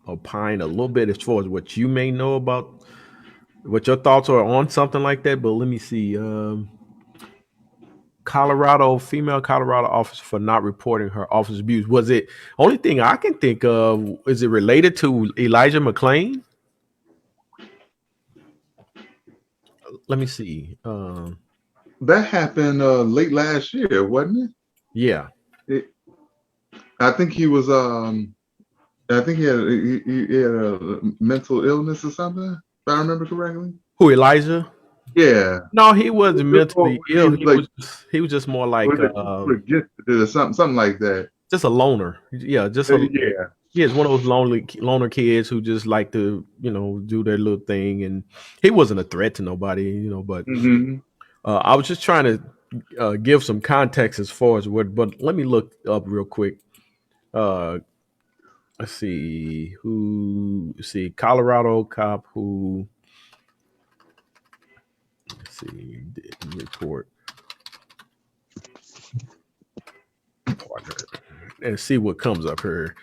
opine a little bit as far as what you may know about, what your thoughts are on something like that. But let me see. Female Colorado officer for not reporting her office abuse. Was it only thing I can think of? Is it related to Elijah McClain? Let me see. That happened late last year, wasn't it? Yeah. I think he was. I think he had a mental illness or something, if I remember correctly. Who, Elijah? Yeah. No, he wasn't mentally ill. He was just more like something like that. Just a loner. Yeah, He is one of those loner kids who just like to, do their little thing, and he wasn't a threat to nobody, but I was just trying to give some context as far as but let me look up real quick. Let's see Colorado cop who, didn't report partner and see what comes up here.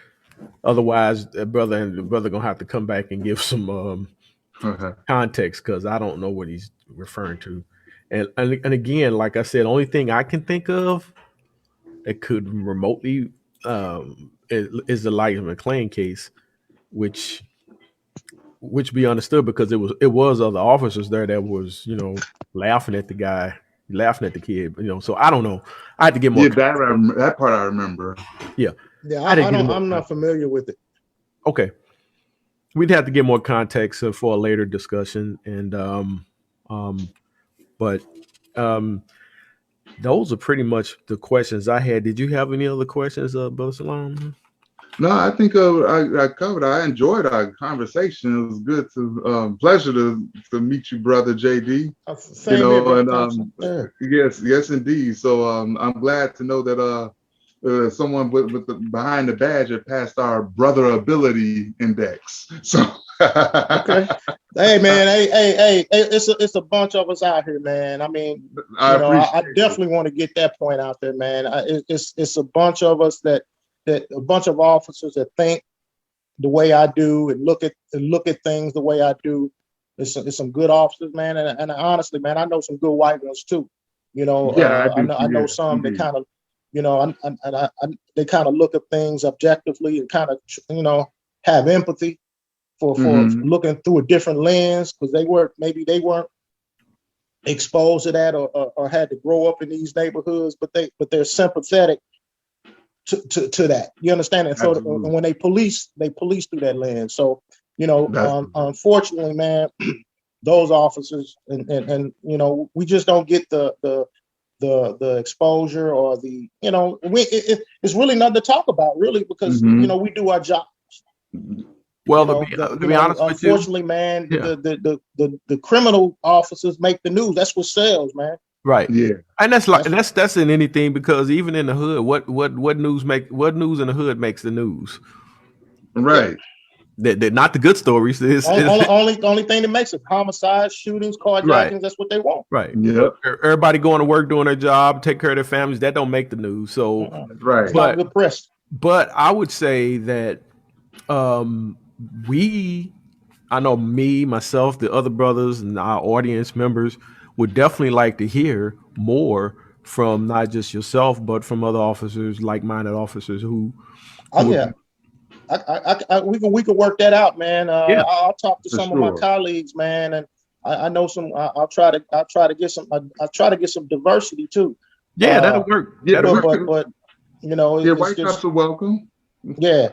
Otherwise, the brother gonna have to come back and give some context because I don't know what he's referring to. And again, like I said, only thing I can think of that could remotely is the Light McClain case, which be understood because it was other officers there that was laughing at the guy, laughing at the kid. So I don't know. I had to get more. Yeah, that part I remember. Yeah, Yeah, I didn't I get don't. more. I'm not familiar with it. Okay, we'd have to get more context for a later discussion, and but um, those are pretty much the questions I had. Did you have any other questions, Brother Salam? No, I think I covered. I enjoyed our conversation. It was good to pleasure to meet you, brother JD. Same here, brother And Thompson. Yeah. yes, indeed. So I'm glad to know that someone with the behind the badge had passed our brother ability index. So Okay. Hey man, hey, it's a bunch of us out here, man. I mean, I appreciate I definitely want to get that point out there, man. It's a bunch of us that a bunch of officers that think the way I do and look at things the way I do. It's some good officers, man, and honestly, man, I know some good white ones too. Yeah, I do. I know Yes, some that indeed. kind of, they kind of look at things objectively and kind of, have empathy for looking through a different lens because they weren't exposed to that or had to grow up in these neighborhoods, but they're sympathetic to that. You understand? And so when they police through that lens. So unfortunately, man, those officers and we just don't get the exposure or it's really nothing to talk about really because we do our job. Well, to be honest with you, unfortunately, man, the criminal officers make the news. That's what sells, man. Right. Yeah. And that's in anything because even in the hood, what news in the hood makes the news? Right. That not the good stories. Only thing that makes it homicides, shootings, carjackings. Right. That's what they want. Right. Yep. Everybody going to work, doing their job, take care of their families. That don't make the news. So right. It's not good press. But I would say that I know me, myself, the other brothers, and our audience members would definitely like to hear more from not just yourself, but from other officers, like-minded officers who. Yeah, we can work that out, man. Yeah, I'll talk to some of my colleagues, man, and I know some. I'll try to get some. I try to get some diversity too. Yeah, that'll work. Yeah, but white cops are welcome. Yeah,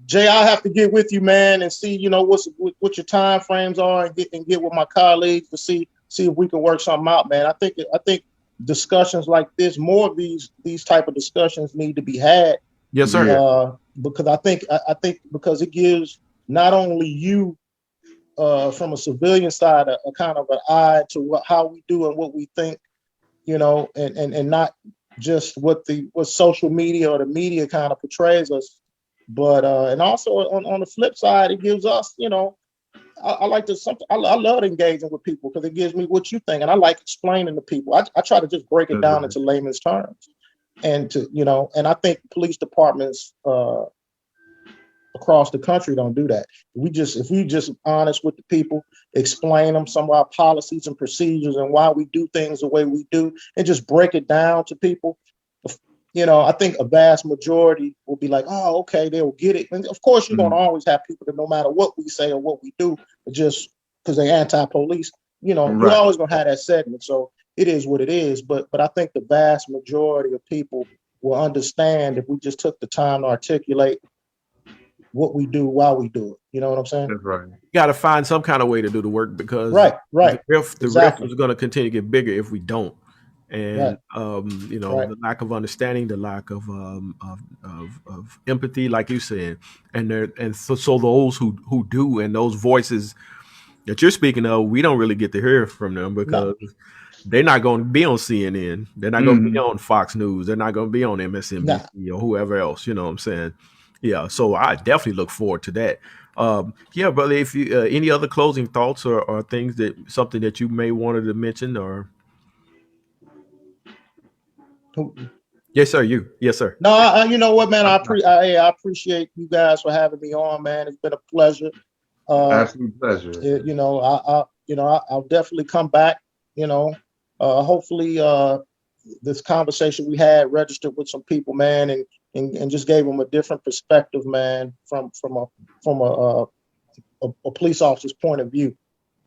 Jay, I'll have to get with you, man, and see, what your time frames are, and get with my colleagues to see if we can work something out, man. I think discussions like this, more of these type of discussions need to be had. Yes, sir. Because I think because it gives not only you from a civilian side a kind of an eye to how we do and what we think, and not just what social media or the media kind of portrays us, but and also on the flip side, it gives us, I like to I love engaging with people because it gives me what you think, and I like explaining to people. I try to just break it down into layman's terms, and and I think police departments across the country don't do that. If we just honest with the people, explain them some of our policies and procedures and why we do things the way we do, and just break it down to people, I think a vast majority will be like, oh, okay, they'll get it. And of course, you're going to always have people that no matter what we say or what we do, just because they're anti-police, you're always going to have that segment. So it is what it is. But I think the vast majority of people will understand if we just took the time to articulate what we do while we do it. You know what I'm saying? That's right. You got to find some kind of way to do the work because right. the rift is going to continue to get bigger if we don't. And the lack of understanding, the lack of empathy, like you said, and so those who do, and those voices that you're speaking of, we don't really get to hear from them because they're not going to be on CNN, they're not going to be on Fox News, they're not going to be on MSNBC or whoever else. You know what I'm saying? Yeah. So I definitely look forward to that. Yeah, brother. If you any other closing thoughts or things something that you may wanted to mention or. Yes, sir. Yes, sir. No, you know what, man? I appreciate you guys for having me on, man. It's been a pleasure. Absolute pleasure. You know, I'll definitely come back. You know, hopefully, this conversation we had registered with some people, man, and just gave them a different perspective, man, from a police officer's point of view.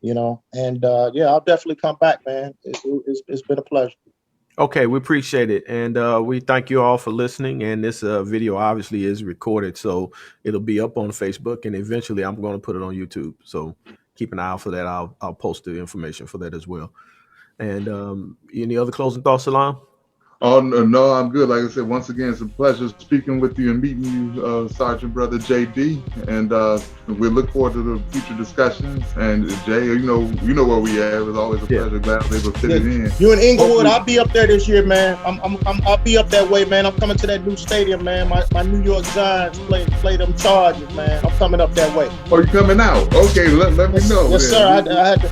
You know, and yeah, I'll definitely come back, man. It's been a pleasure. Okay, we appreciate it, and we thank you all for listening. And this video obviously is recorded, so it'll be up on Facebook, and eventually I'm going to put it on YouTube. So keep an eye out for that. I'll post the information for that as well. And any other closing thoughts, Salaam? Oh no, I'm good. Like I said, once again, it's a pleasure speaking with you and meeting you, Sergeant Brother JD. And we look forward to the future discussions. And Jay, you know where we at. It was always a pleasure. Glad I was able to fit it in. You in Inglewood? I'll be up there this year, man. I'll be up that way, man. I'm coming to that new stadium, man. My New York Giants play them Chargers, man. I'm coming up that way. Oh, you coming out? Okay, let me know. Yes, sir. I had to.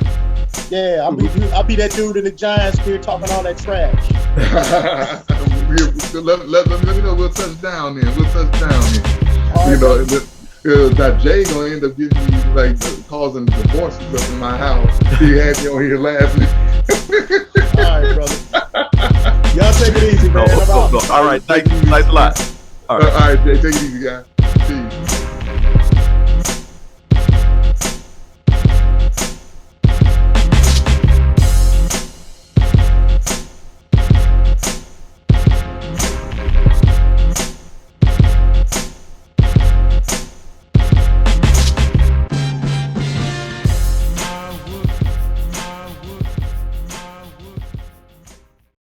Yeah, I'll be that dude in the Giants gear talking all that trash. let me know. We'll touch down then. All you right, know, that Jay gonna end up getting me like causing divorces up in my house. He had me on here laughing. All right, brother. Y'all take it easy, man. All right, thank you. Thanks a lot. All right, Jay, take it easy, guys. Peace.